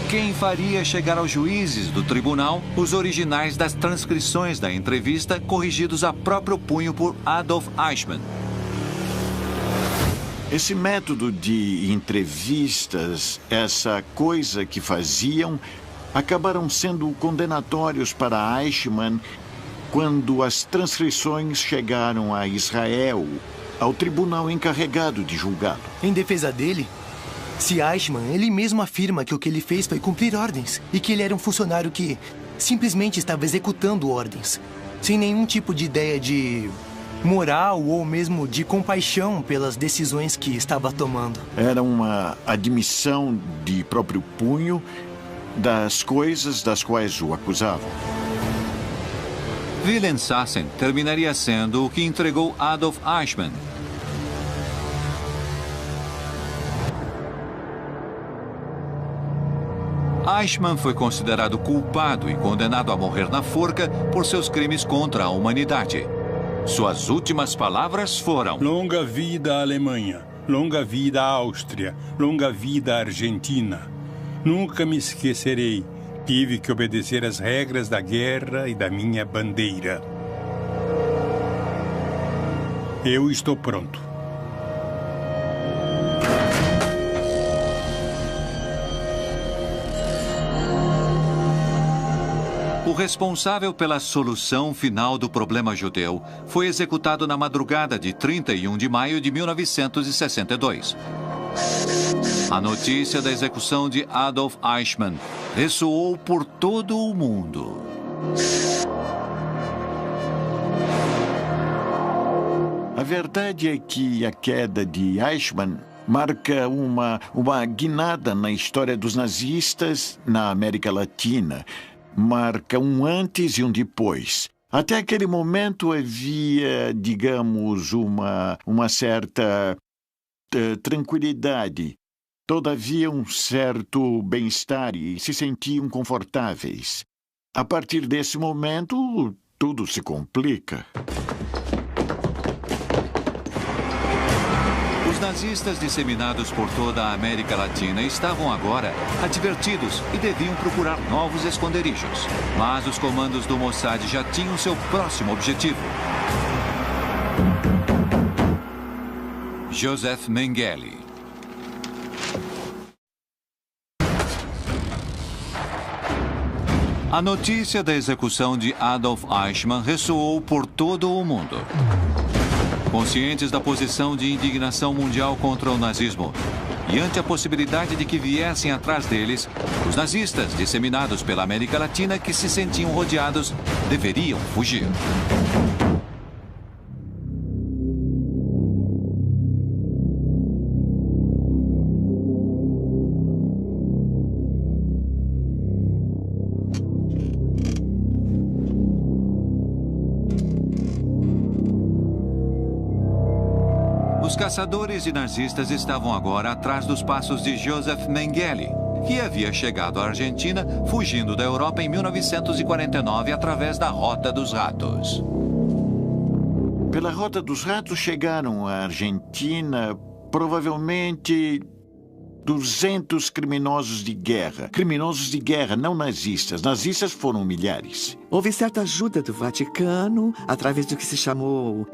quem faria chegar aos juízes do tribunal os originais das transcrições da entrevista corrigidos a próprio punho por Adolf Eichmann. Esse método de entrevistas, essa coisa que faziam, acabaram sendo condenatórios para Eichmann quando as transcrições chegaram a Israel, ao tribunal encarregado de julgá-lo. Em defesa dele, se Eichmann, ele mesmo afirma que o que ele fez foi cumprir ordens e que ele era um funcionário que simplesmente estava executando ordens, sem nenhum tipo de ideia de moral ou mesmo de compaixão pelas decisões que estava tomando. Era uma admissão de próprio punho das coisas das quais o acusavam. Wilhelm Sassen terminaria sendo o que entregou Adolf Eichmann. Eichmann foi considerado culpado e condenado a morrer na forca por seus crimes contra a humanidade. Suas últimas palavras foram: longa vida à Alemanha, longa vida à Áustria, longa vida à Argentina. Nunca me esquecerei. Tive que obedecer às regras da guerra e da minha bandeira. Eu estou pronto. O responsável pela solução final do problema judeu foi executado na madrugada de 31 de maio de 1962. A notícia da execução de Adolf Eichmann ressoou por todo o mundo. A verdade é que a queda de Eichmann marca uma guinada na história dos nazistas na América Latina. Marca um antes e um depois. Até aquele momento havia, digamos, uma certa tranquilidade. Todavia, um certo bem-estar e se sentiam confortáveis. A partir desse momento, tudo se complica. Os nazistas disseminados por toda a América Latina estavam agora advertidos e deviam procurar novos esconderijos. Mas os comandos do Mossad já tinham seu próximo objetivo. Joseph Mengele. A notícia da execução de Adolf Eichmann ressoou por todo o mundo. Conscientes da posição de indignação mundial contra o nazismo e ante a possibilidade de que viessem atrás deles, os nazistas disseminados pela América Latina que se sentiam rodeados deveriam fugir. Os caçadores e nazistas estavam agora atrás dos passos de Joseph Mengele, que havia chegado à Argentina fugindo da Europa em 1949 através da Rota dos Ratos. Pela Rota dos Ratos chegaram à Argentina provavelmente 200 criminosos de guerra. Criminosos de guerra, não nazistas. Nazistas foram milhares. Houve certa ajuda do Vaticano através do que se chamou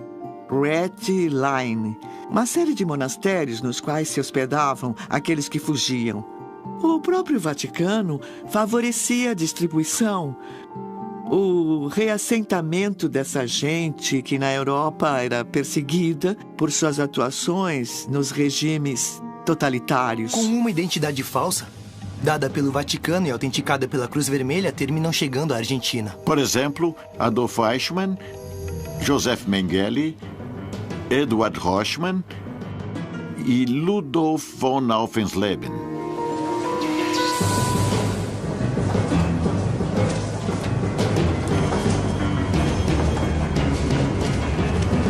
Red Line, uma série de monastérios nos quais se hospedavam aqueles que fugiam. O próprio Vaticano favorecia a distribuição, o reassentamento dessa gente que na Europa era perseguida por suas atuações nos regimes totalitários. Com uma identidade falsa, dada pelo Vaticano e autenticada pela Cruz Vermelha, terminam chegando à Argentina. Por exemplo, Adolf Eichmann, Joseph Mengele, Eduard Rochmann e Ludolf von Aufensleben.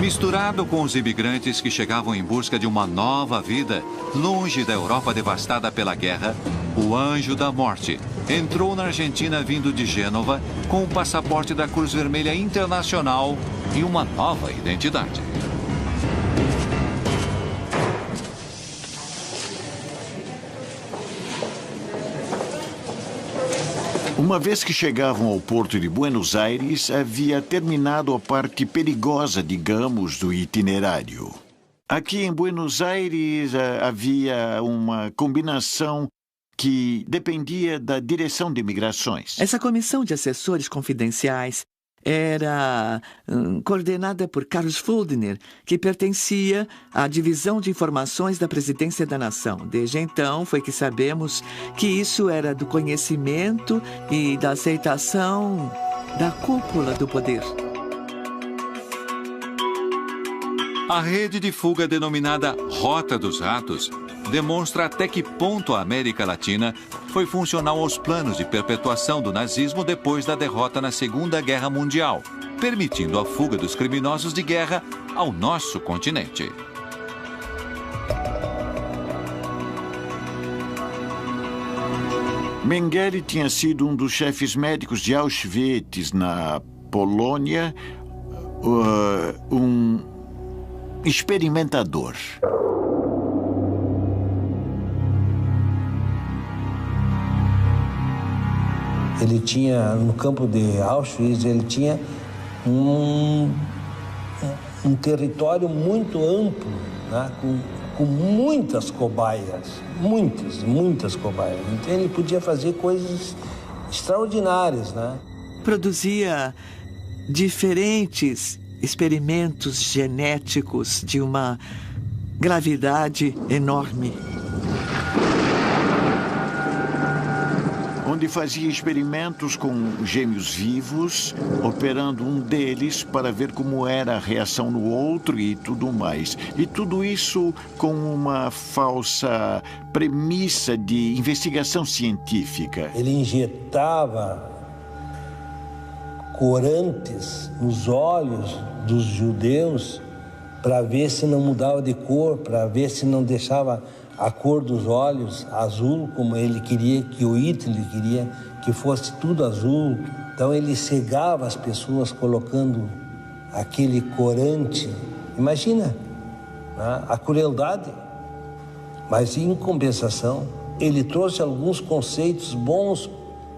Misturado com os imigrantes que chegavam em busca de uma nova vida, longe da Europa devastada pela guerra, o Anjo da Morte entrou na Argentina vindo de Gênova com o passaporte da Cruz Vermelha Internacional e uma nova identidade. Uma vez que chegavam ao porto de Buenos Aires, havia terminado a parte perigosa, digamos, do itinerário. Aqui em Buenos Aires havia uma combinação que dependia da Direção de Imigrações. Essa comissão de assessores confidenciais era coordenada por Carlos Fuldner, que pertencia à Divisão de Informações da Presidência da Nação. Desde então, foi que sabemos que isso era do conhecimento e da aceitação da cúpula do poder. A rede de fuga denominada Rota dos Ratos demonstra até que ponto a América Latina foi funcional aos planos de perpetuação do nazismo depois da derrota na Segunda Guerra Mundial, permitindo a fuga dos criminosos de guerra ao nosso continente. Mengele tinha sido um dos chefes médicos de Auschwitz, na Polônia, um experimentador. Ele tinha, no campo de Auschwitz, ele tinha um território muito amplo, né? com muitas cobaias, muitas cobaias. Então ele podia fazer coisas extraordinárias, né? Produzia diferentes experimentos genéticos de uma gravidade enorme. Onde fazia experimentos com gêmeos vivos, operando um deles para ver como era a reação no outro e tudo mais. E tudo isso com uma falsa premissa de investigação científica. Ele injetava corantes nos olhos dos judeus para ver se não mudava de cor, para ver se não deixava a cor dos olhos azul, como ele queria, que o Hitler queria que fosse tudo azul. Então ele cegava as pessoas colocando aquele corante. Imagina, né? A crueldade. Mas em compensação, ele trouxe alguns conceitos bons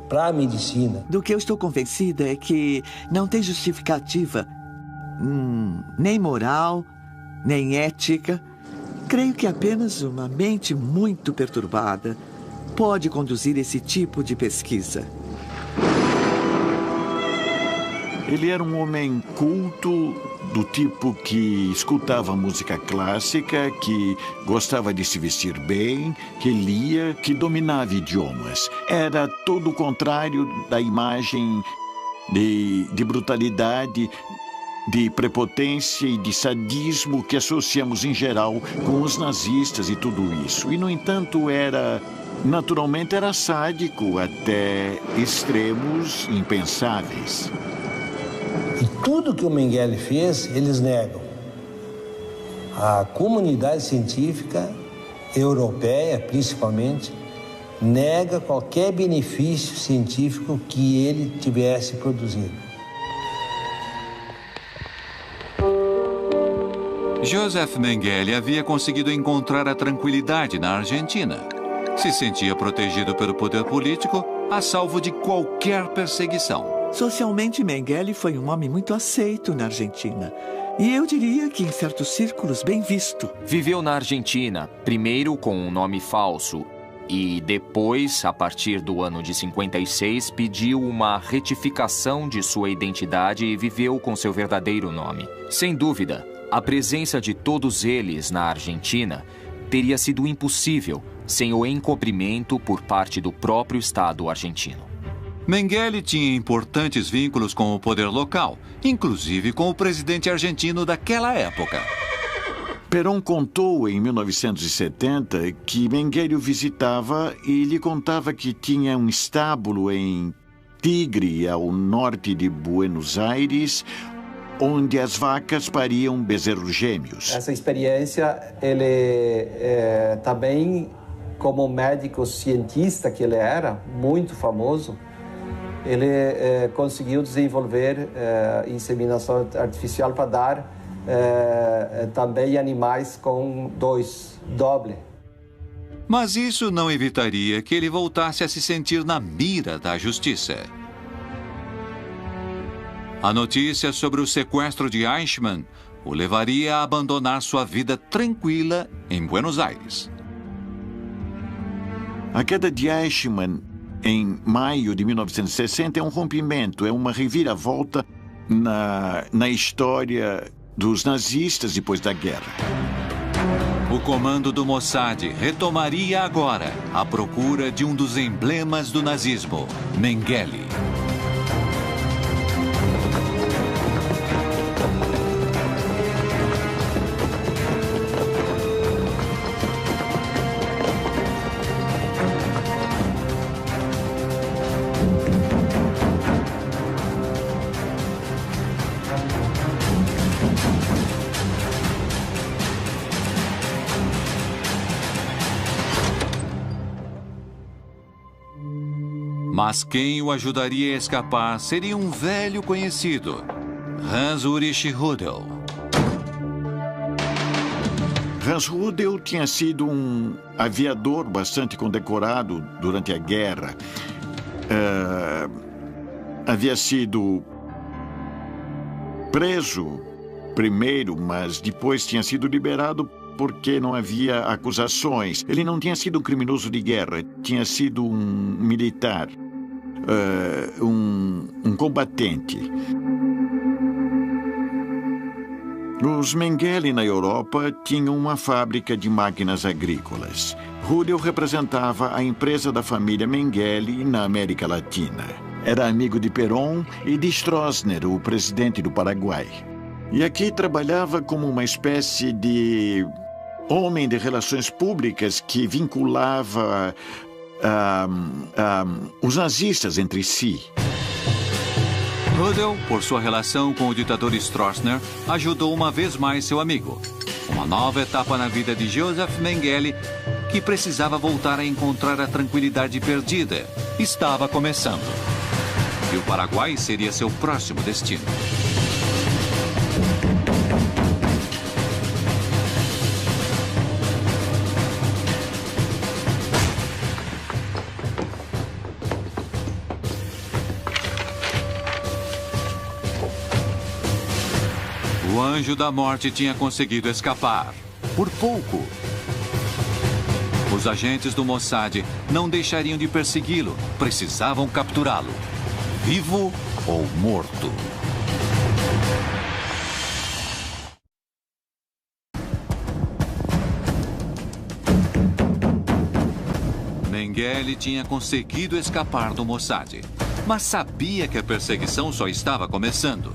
para a medicina. Do que eu estou convencida é que não tem justificativa, nem moral, nem ética. Creio que apenas uma mente muito perturbada pode conduzir esse tipo de pesquisa. Ele era um homem culto, do tipo que escutava música clássica, que gostava de se vestir bem, que lia, que dominava idiomas. Era todo o contrário da imagem de brutalidade, de prepotência e de sadismo que associamos em geral com os nazistas e tudo isso. E, no entanto, naturalmente era sádico até extremos impensáveis. E tudo que o Mengele fez, eles negam. A comunidade científica europeia, principalmente, nega qualquer benefício científico que ele tivesse produzido. Joseph Mengele havia conseguido encontrar a tranquilidade na Argentina. Se sentia protegido pelo poder político, a salvo de qualquer perseguição. Socialmente, Mengele foi um homem muito aceito na Argentina. E eu diria que em certos círculos bem visto. Viveu na Argentina, primeiro com um nome falso e depois, a partir do ano de 56, pediu uma retificação de sua identidade e viveu com seu verdadeiro nome. Sem dúvida, a presença de todos eles na Argentina teria sido impossível sem o encobrimento por parte do próprio Estado argentino. Mengele tinha importantes vínculos com o poder local, inclusive com o presidente argentino daquela época. Perón contou em 1970 que Mengele o visitava e lhe contava que tinha um estábulo em Tigre, ao norte de Buenos Aires, onde as vacas pariam bezerros gêmeos. Essa experiência, ele também, como médico cientista que ele era, muito famoso, ele conseguiu desenvolver inseminação artificial para dar também animais com doble. Mas isso não evitaria que ele voltasse a se sentir na mira da justiça. A notícia sobre o sequestro de Eichmann o levaria a abandonar sua vida tranquila em Buenos Aires. A queda de Eichmann em maio de 1960 é um rompimento, é uma reviravolta na história dos nazistas depois da guerra. O comando do Mossad retomaria agora a procura de um dos emblemas do nazismo, Mengele. Mas quem o ajudaria a escapar seria um velho conhecido, Hans Ulrich Rudel. Hans Rudel tinha sido um aviador bastante condecorado durante a guerra. Havia sido preso primeiro, mas depois tinha sido liberado porque não havia acusações. Ele não tinha sido um criminoso de guerra, tinha sido um militar, um combatente. Os Mengele na Europa tinham uma fábrica de máquinas agrícolas. Rudel representava a empresa da família Mengele na América Latina. Era amigo de Perón e de Stroessner, o presidente do Paraguai. E aqui trabalhava como uma espécie de homem de relações públicas que vinculava os nazistas entre si. Rudel, por sua relação com o ditador Stroessner, ajudou uma vez mais seu amigo. Uma nova etapa na vida de Joseph Mengele, que precisava voltar a encontrar a tranquilidade perdida, estava começando. E o Paraguai seria seu próximo destino. O Anjo da Morte tinha conseguido escapar. Por pouco. Os agentes do Mossad não deixariam de persegui-lo. Precisavam capturá-lo. Vivo ou morto. Mengele tinha conseguido escapar do Mossad, mas sabia que a perseguição só estava começando.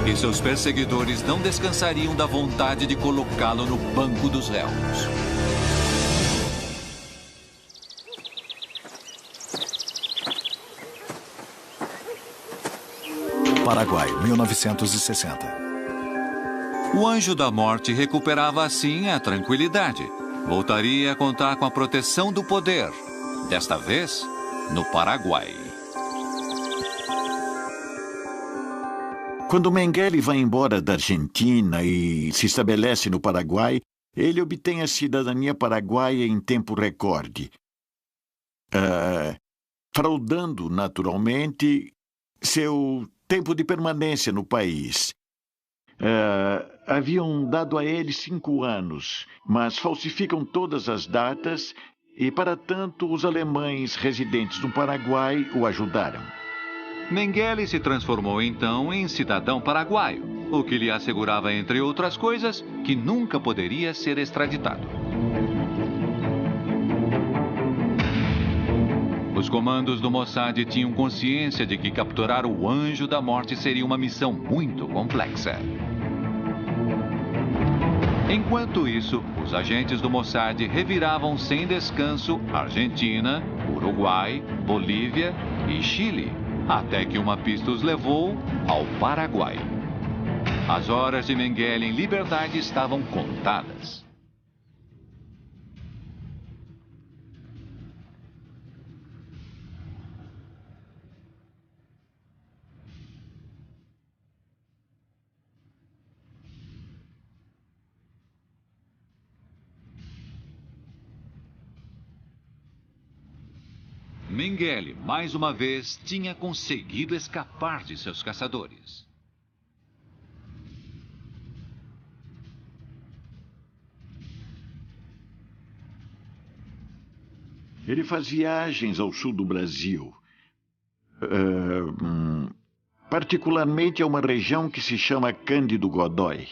E seus perseguidores não descansariam da vontade de colocá-lo no banco dos réus. Paraguai, 1960. O Anjo da Morte recuperava assim a tranquilidade. Voltaria a contar com a proteção do poder. Desta vez, no Paraguai. Quando Mengele vai embora da Argentina e se estabelece no Paraguai, ele obtém a cidadania paraguaia em tempo recorde, fraudando, naturalmente, seu tempo de permanência no país. Haviam dado a ele 5 anos, mas falsificam todas as datas e, para tanto, os alemães residentes no Paraguai o ajudaram. Mengele se transformou então em cidadão paraguaio, o que lhe assegurava, entre outras coisas, que nunca poderia ser extraditado. Os comandos do Mossad tinham consciência de que capturar o Anjo da Morte seria uma missão muito complexa. Enquanto isso, os agentes do Mossad reviravam sem descanso Argentina, Uruguai, Bolívia e Chile, até que uma pista os levou ao Paraguai. As horas de Mengele em liberdade estavam contadas. Mengele, mais uma vez, tinha conseguido escapar de seus caçadores. Ele faz viagens ao sul do Brasil, particularmente a uma região que se chama Cândido Godói.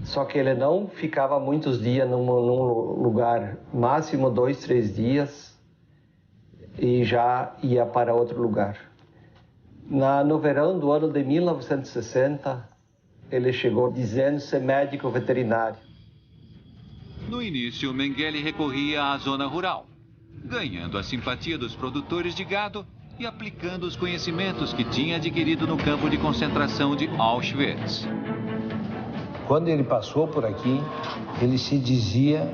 Só que ele não ficava muitos dias num lugar, máximo 2, 3 dias, e já ia para outro lugar. No verão do ano de 1960, ele chegou dizendo ser médico veterinário. No início, Mengele recorria à zona rural, ganhando a simpatia dos produtores de gado e aplicando os conhecimentos que tinha adquirido no campo de concentração de Auschwitz. Quando ele passou por aqui, ele se dizia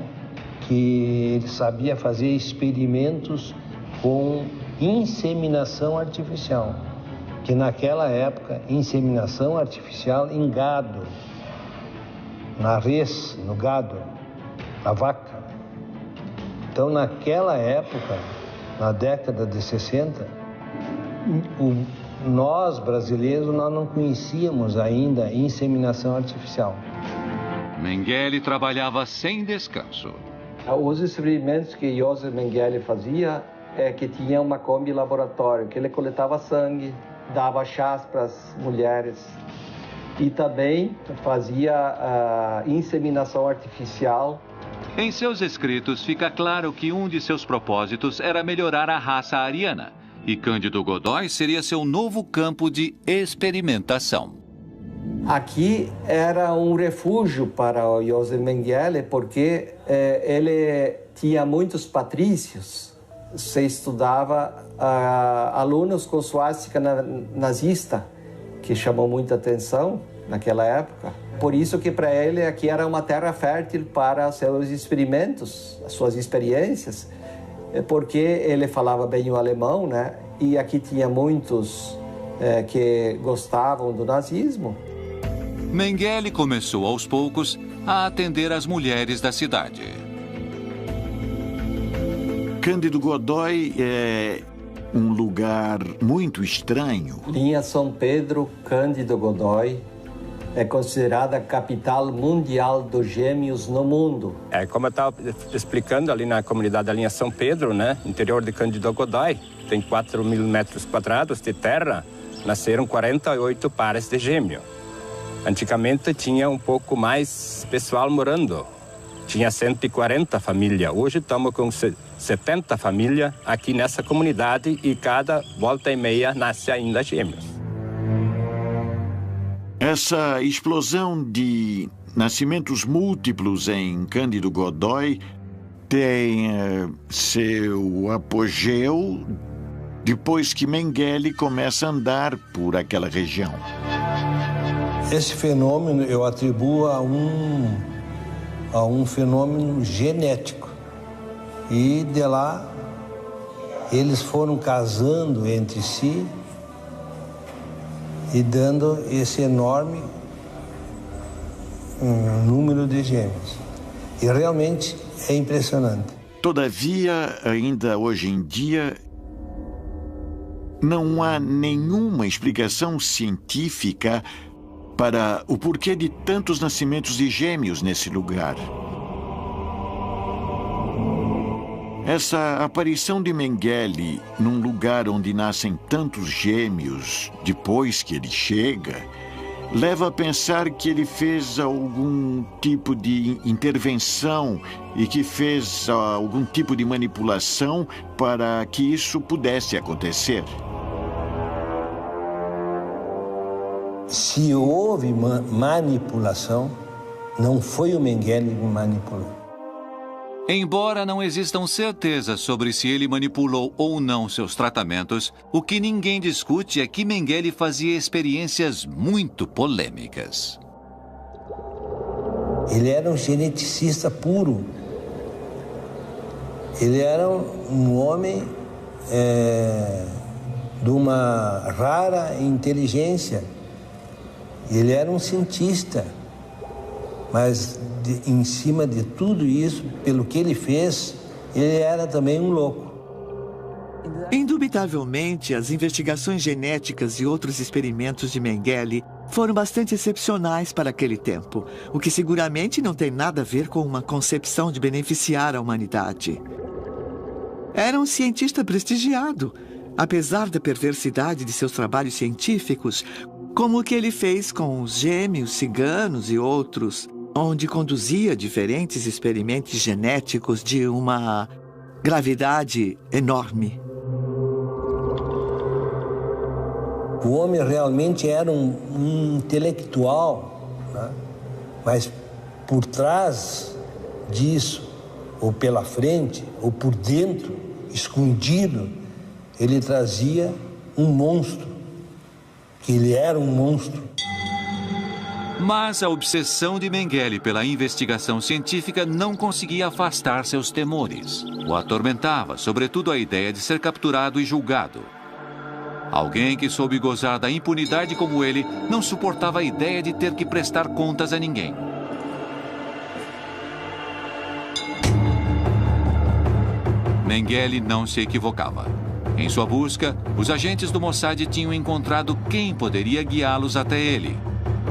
que ele sabia fazer experimentos com inseminação artificial. Que naquela época, inseminação artificial em gado, na res, no gado, na vaca. Então, naquela época, na década de 60, nós, brasileiros, nós não conhecíamos ainda inseminação artificial. Mengele trabalhava sem descanso. Os experimentos que Josef Mengele fazia é que tinha uma Kombi laboratório, que ele coletava sangue, dava chás para as mulheres e também fazia a inseminação artificial. Em seus escritos fica claro que um de seus propósitos era melhorar a raça ariana. E Cândido Godói seria seu novo campo de experimentação. Aqui era um refúgio para o Josef Mengele, porque ele tinha muitos patrícios. Se estudava alunos com suástica nazista, que chamou muita atenção naquela época. Por isso que para ele aqui era uma terra fértil para seus experimentos, as suas experiências. Porque ele falava bem o alemão, né? E aqui tinha muitos que gostavam do nazismo. Mengele começou aos poucos a atender as mulheres da cidade. Cândido Godói é um lugar muito estranho. Linha São Pedro, Cândido Godói é considerada a capital mundial dos gêmeos no mundo. Como eu estava explicando, ali na comunidade da linha São Pedro, né, interior de Cândido Godói, tem 4.000 metros quadrados de terra, nasceram 48 pares de gêmeo. Antigamente tinha um pouco mais pessoal morando, tinha 140 famílias. Hoje estamos com 70 famílias aqui nessa comunidade e cada volta e meia nasce ainda gêmeos. Essa explosão de nascimentos múltiplos em Cândido Godói tem seu apogeu depois que Mengele começa a andar por aquela região. Esse fenômeno eu atribuo a um fenômeno genético. E de lá eles foram casando entre si e dando esse enorme número de gêmeos. E realmente é impressionante. Todavia, ainda hoje em dia, não há nenhuma explicação científica para o porquê de tantos nascimentos de gêmeos nesse lugar. Essa aparição de Mengele num lugar onde nascem tantos gêmeos depois que ele chega, leva a pensar que ele fez algum tipo de intervenção e que fez algum tipo de manipulação para que isso pudesse acontecer. Se houve manipulação, não foi o Mengele que manipulou. Embora não existam certezas sobre se ele manipulou ou não seus tratamentos, o que ninguém discute é que Mengele fazia experiências muito polêmicas. Ele era um geneticista puro. Ele era um homem de uma rara inteligência. Ele era um cientista, mas em cima de tudo isso, pelo que ele fez, ele era também um louco. Indubitavelmente, as investigações genéticas e outros experimentos de Mengele foram bastante excepcionais para aquele tempo, o que seguramente não tem nada a ver com uma concepção de beneficiar a humanidade. Era um cientista prestigiado, apesar da perversidade de seus trabalhos científicos, como o que ele fez com os gêmeos, ciganos e outros, onde conduzia diferentes experimentos genéticos de uma gravidade enorme. O homem realmente era um intelectual, né? Mas por trás disso, ou pela frente, ou por dentro, escondido, ele trazia um monstro, que ele era um monstro. Mas a obsessão de Mengele pela investigação científica não conseguia afastar seus temores. O atormentava, sobretudo, a ideia de ser capturado e julgado. Alguém que soube gozar da impunidade como ele não suportava a ideia de ter que prestar contas a ninguém. Mengele não se equivocava. Em sua busca, os agentes do Mossad tinham encontrado quem poderia guiá-los até ele.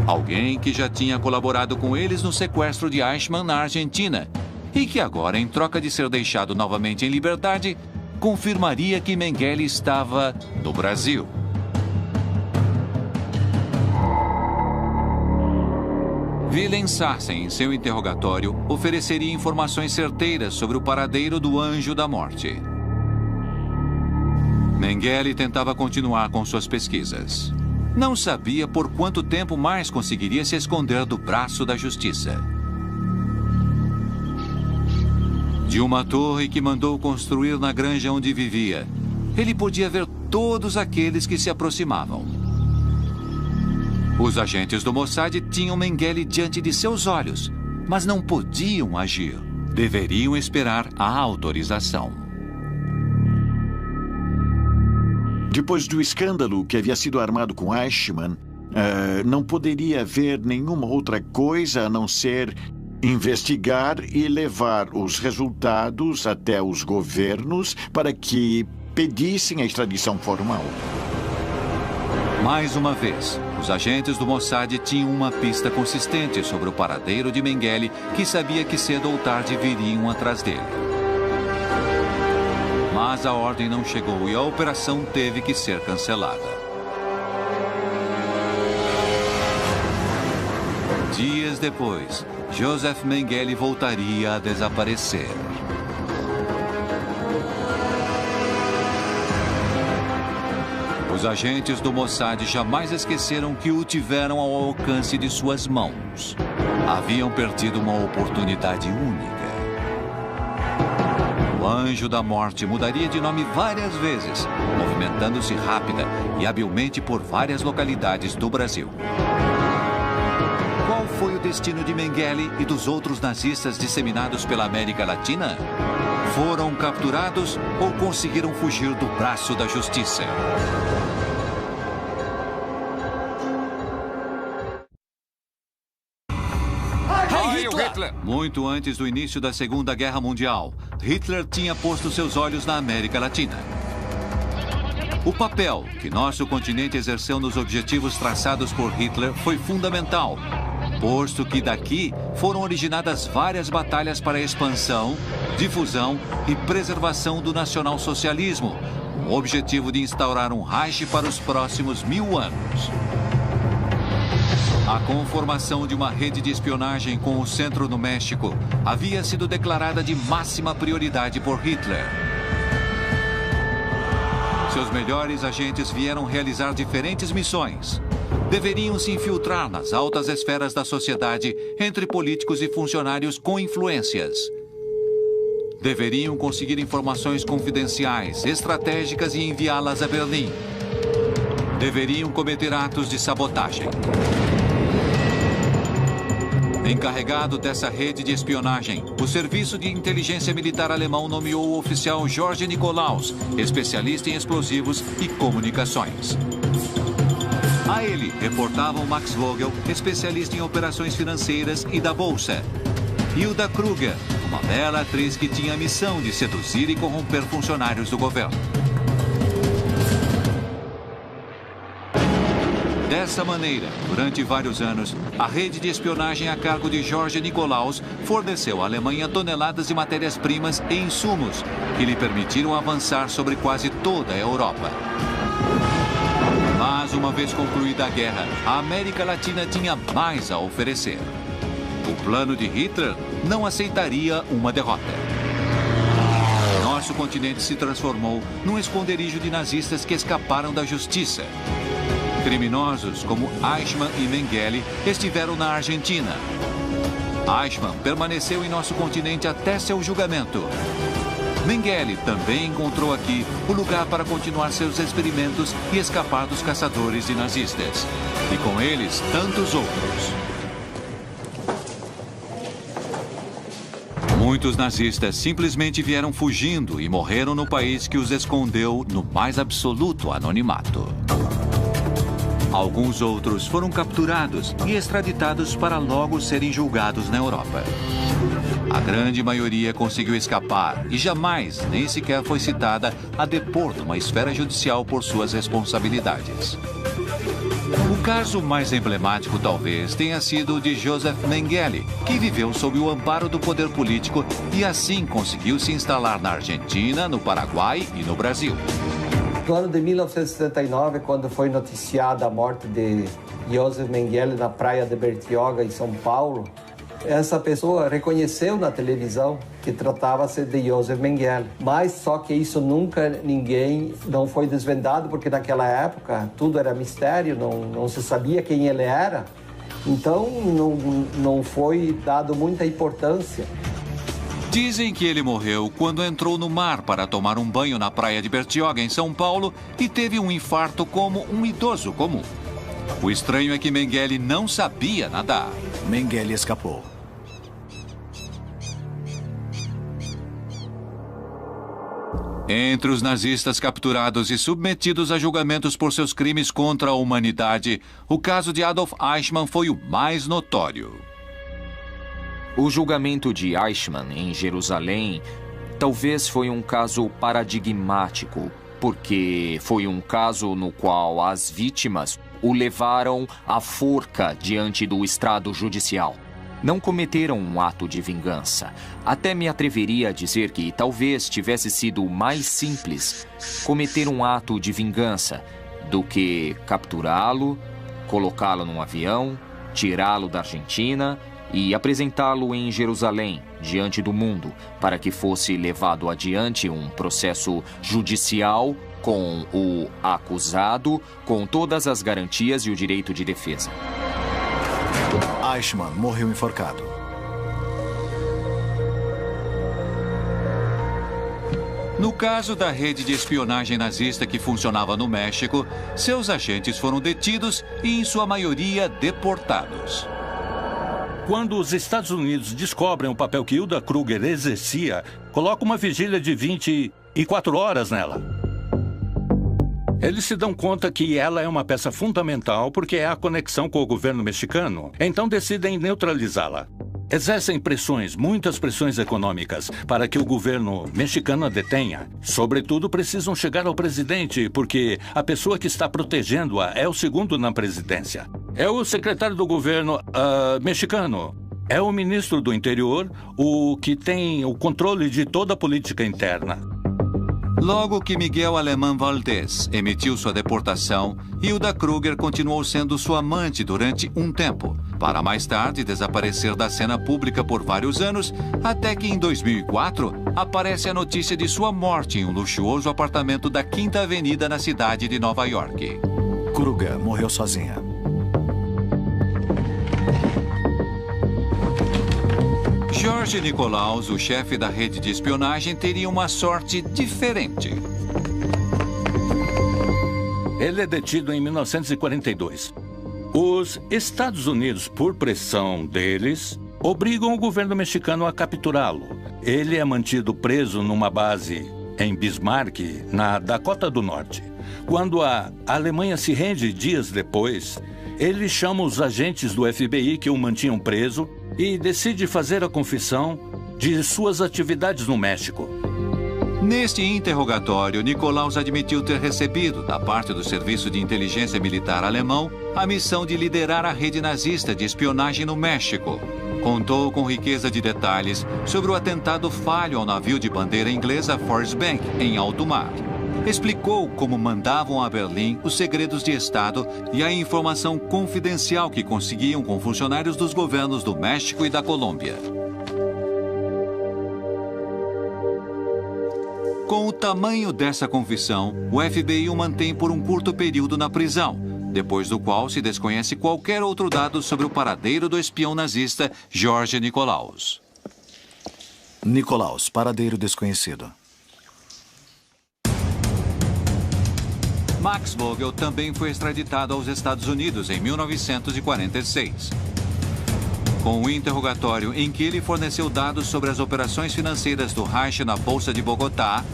Alguém que já tinha colaborado com eles no sequestro de Eichmann na Argentina e que agora, em troca de ser deixado novamente em liberdade, confirmaria que Mengele estava no Brasil. Willem Sarsen, em seu interrogatório, ofereceria informações certeiras sobre o paradeiro do Anjo da Morte. Mengele tentava continuar com suas pesquisas. Não sabia por quanto tempo mais conseguiria se esconder do braço da justiça. De uma torre que mandou construir na granja onde vivia, ele podia ver todos aqueles que se aproximavam. Os agentes do Mossad tinham Mengele diante de seus olhos, mas não podiam agir. Deveriam esperar a autorização. Depois do escândalo que havia sido armado com Eichmann, não poderia haver nenhuma outra coisa a não ser investigar e levar os resultados até os governos para que pedissem a extradição formal. Mais uma vez, os agentes do Mossad tinham uma pista consistente sobre o paradeiro de Mengele, que sabia que cedo ou tarde viriam atrás dele. Mas a ordem não chegou e a operação teve que ser cancelada. Dias depois, Joseph Mengele voltaria a desaparecer. Os agentes do Mossad jamais esqueceram que o tiveram ao alcance de suas mãos. Haviam perdido uma oportunidade única. O Anjo da Morte mudaria de nome várias vezes, movimentando-se rápida e habilmente por várias localidades do Brasil. Qual foi o destino de Mengele e dos outros nazistas disseminados pela América Latina? Foram capturados ou conseguiram fugir do braço da justiça? Muito antes do início da Segunda Guerra Mundial, Hitler tinha posto seus olhos na América Latina. O papel que nosso continente exerceu nos objetivos traçados por Hitler foi fundamental, posto que daqui foram originadas várias batalhas para a expansão, difusão e preservação do nacionalsocialismo, com o objetivo de instaurar um Reich para os próximos 1000 anos. A conformação de uma rede de espionagem com o centro no México havia sido declarada de máxima prioridade por Hitler. Seus melhores agentes vieram realizar diferentes missões. Deveriam se infiltrar nas altas esferas da sociedade entre políticos e funcionários com influências. Deveriam conseguir informações confidenciais, estratégicas e enviá-las a Berlim. Deveriam cometer atos de sabotagem. Encarregado dessa rede de espionagem, o Serviço de Inteligência Militar Alemão nomeou o oficial Jorge Nikolaus, especialista em explosivos e comunicações. A ele reportavam Max Vogel, especialista em operações financeiras e da Bolsa. Hilda Kruger, uma bela atriz que tinha a missão de seduzir e corromper funcionários do governo. Dessa maneira, durante vários anos, a rede de espionagem a cargo de George Nikolaus forneceu à Alemanha toneladas de matérias-primas e insumos que lhe permitiram avançar sobre quase toda a Europa. Mas, uma vez concluída a guerra, a América Latina tinha mais a oferecer. O plano de Hitler não aceitaria uma derrota. Nosso continente se transformou num esconderijo de nazistas que escaparam da justiça. Criminosos como Eichmann e Mengele estiveram na Argentina. Eichmann permaneceu em nosso continente até seu julgamento. Mengele também encontrou aqui o lugar para continuar seus experimentos e escapar dos caçadores de nazistas. E com eles, tantos outros. Muitos nazistas simplesmente vieram fugindo e morreram no país que os escondeu no mais absoluto anonimato. Alguns outros foram capturados e extraditados para logo serem julgados na Europa. A grande maioria conseguiu escapar e jamais, nem sequer foi citada a depor numa esfera judicial por suas responsabilidades. O caso mais emblemático talvez tenha sido o de Joseph Mengele, que viveu sob o amparo do poder político e assim conseguiu se instalar na Argentina, no Paraguai e no Brasil. No ano de 1979, quando foi noticiada a morte de Joseph Mengele na praia de Bertioga, em São Paulo, essa pessoa reconheceu na televisão que tratava-se de Joseph Mengele. Mas só que isso não foi desvendado, porque naquela época tudo era mistério, não se sabia quem ele era. Então não foi dado muita importância. Dizem que ele morreu quando entrou no mar para tomar um banho na praia de Bertioga, em São Paulo, e teve um infarto como um idoso comum. O estranho é que Mengele não sabia nadar. Mengele escapou. Entre os nazistas capturados e submetidos a julgamentos por seus crimes contra a humanidade, o caso de Adolf Eichmann foi o mais notório. O julgamento de Eichmann em Jerusalém talvez foi um caso paradigmático, porque foi um caso no qual as vítimas o levaram à forca diante do estrado judicial. Não cometeram um ato de vingança. Até me atreveria a dizer que talvez tivesse sido mais simples cometer um ato de vingança do que capturá-lo, colocá-lo num avião, tirá-lo da Argentina e apresentá-lo em Jerusalém, diante do mundo, para que fosse levado adiante um processo judicial com o acusado, com todas as garantias e o direito de defesa. Eichmann morreu enforcado. No caso da rede de espionagem nazista que funcionava no México, seus agentes foram detidos e, em sua maioria, deportados. Quando os Estados Unidos descobrem o papel que Hilda Kruger exercia, colocam uma vigília de 24 horas nela. Eles se dão conta que ela é uma peça fundamental porque é a conexão com o governo mexicano, então decidem neutralizá-la. Exercem pressões, muitas pressões econômicas, para que o governo mexicano a detenha. Sobretudo, precisam chegar ao presidente, porque a pessoa que está protegendo-a é o segundo na presidência. É o secretário do governo mexicano. É o ministro do interior, o que tem o controle de toda a política interna. Logo que Miguel Alemán Valdés emitiu sua deportação, Hilda Kruger continuou sendo sua amante durante um tempo, para mais tarde desaparecer da cena pública por vários anos, até que em 2004 aparece a notícia de sua morte em um luxuoso apartamento da Quinta Avenida na cidade de Nova York. Kruger morreu sozinha. George Nikolaus, o chefe da rede de espionagem, teria uma sorte diferente. Ele é detido em 1942. Os Estados Unidos, por pressão deles, obrigam o governo mexicano a capturá-lo. Ele é mantido preso numa base em Bismarck, na Dakota do Norte. Quando a Alemanha se rende dias depois, ele chama os agentes do FBI que o mantinham preso e decide fazer a confissão de suas atividades no México. Neste interrogatório, Nikolaus admitiu ter recebido, da parte do Serviço de Inteligência Militar alemão, a missão de liderar a rede nazista de espionagem no México. Contou com riqueza de detalhes sobre o atentado falho ao navio de bandeira inglesa Forrest Bank, em alto mar. Explicou como mandavam a Berlim os segredos de Estado e a informação confidencial que conseguiam com funcionários dos governos do México e da Colômbia. Com o tamanho dessa confissão, o FBI o mantém por um curto período na prisão, depois do qual se desconhece qualquer outro dado sobre o paradeiro do espião nazista George Nikolaus. Nikolaus, paradeiro desconhecido. Max Vogel também foi extraditado aos Estados Unidos em 1946. Com um interrogatório em que ele forneceu dados sobre as operações financeiras do Reich na Bolsa de Bogotá,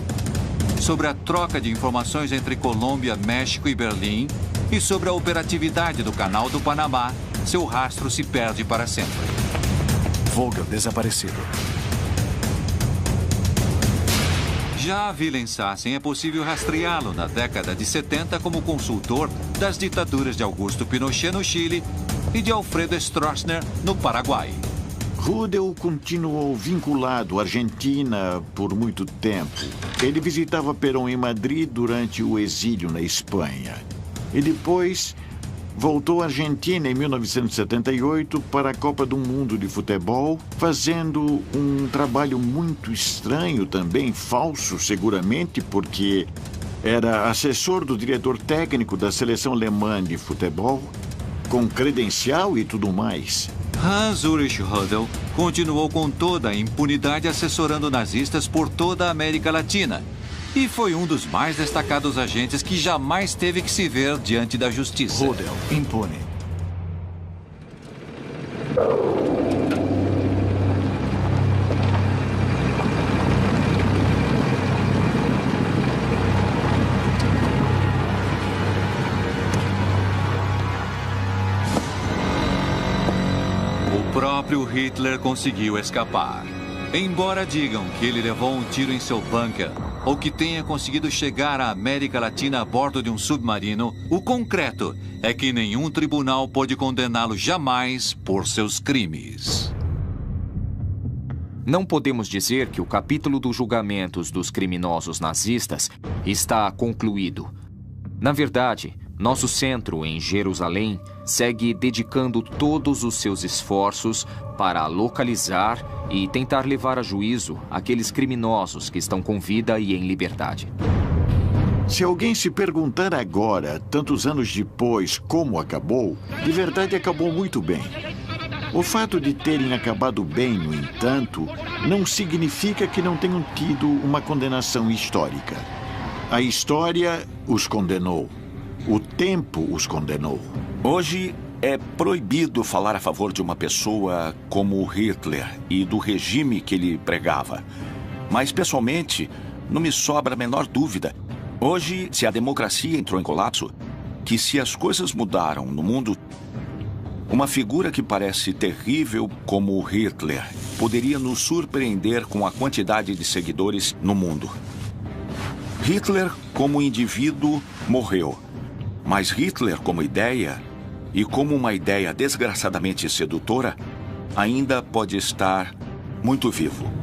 sobre a troca de informações entre Colômbia, México e Berlim e sobre a operatividade do Canal do Panamá, seu rastro se perde para sempre. Vogel desaparecido. Já a Wilhelmshaven é possível rastreá-lo na década de 70 como consultor das ditaduras de Augusto Pinochet no Chile e de Alfredo Stroessner no Paraguai. Rudel continuou vinculado à Argentina por muito tempo. Ele visitava Perón em Madrid durante o exílio na Espanha. E depois voltou à Argentina em 1978 para a Copa do Mundo de Futebol, fazendo um trabalho muito estranho também, falso seguramente, porque era assessor do diretor técnico da seleção alemã de futebol, com credencial e tudo mais. Hans Ulrich Rudel continuou com toda a impunidade assessorando nazistas por toda a América Latina e foi um dos mais destacados agentes que jamais teve que se ver diante da justiça. Rudel, impune. O próprio Hitler conseguiu escapar. Embora digam que ele levou um tiro em seu bunker ou que tenha conseguido chegar à América Latina a bordo de um submarino, o concreto é que nenhum tribunal pôde condená-lo jamais por seus crimes. Não podemos dizer que o capítulo dos julgamentos dos criminosos nazistas está concluído. Na verdade, nosso centro em Jerusalém segue dedicando todos os seus esforços para localizar e tentar levar a juízo aqueles criminosos que estão com vida e em liberdade. Se alguém se perguntar agora, tantos anos depois, como acabou, de verdade acabou muito bem. O fato de terem acabado bem, no entanto, não significa que não tenham tido uma condenação histórica. A história os condenou. O tempo os condenou. Hoje é proibido falar a favor de uma pessoa como Hitler e do regime que ele pregava. Mas, pessoalmente, não me sobra a menor dúvida. Hoje, se a democracia entrou em colapso, que se as coisas mudaram no mundo, uma figura que parece terrível como Hitler poderia nos surpreender com a quantidade de seguidores no mundo. Hitler, como indivíduo, morreu. Mas Hitler, como ideia, e como uma ideia desgraçadamente sedutora, ainda pode estar muito vivo.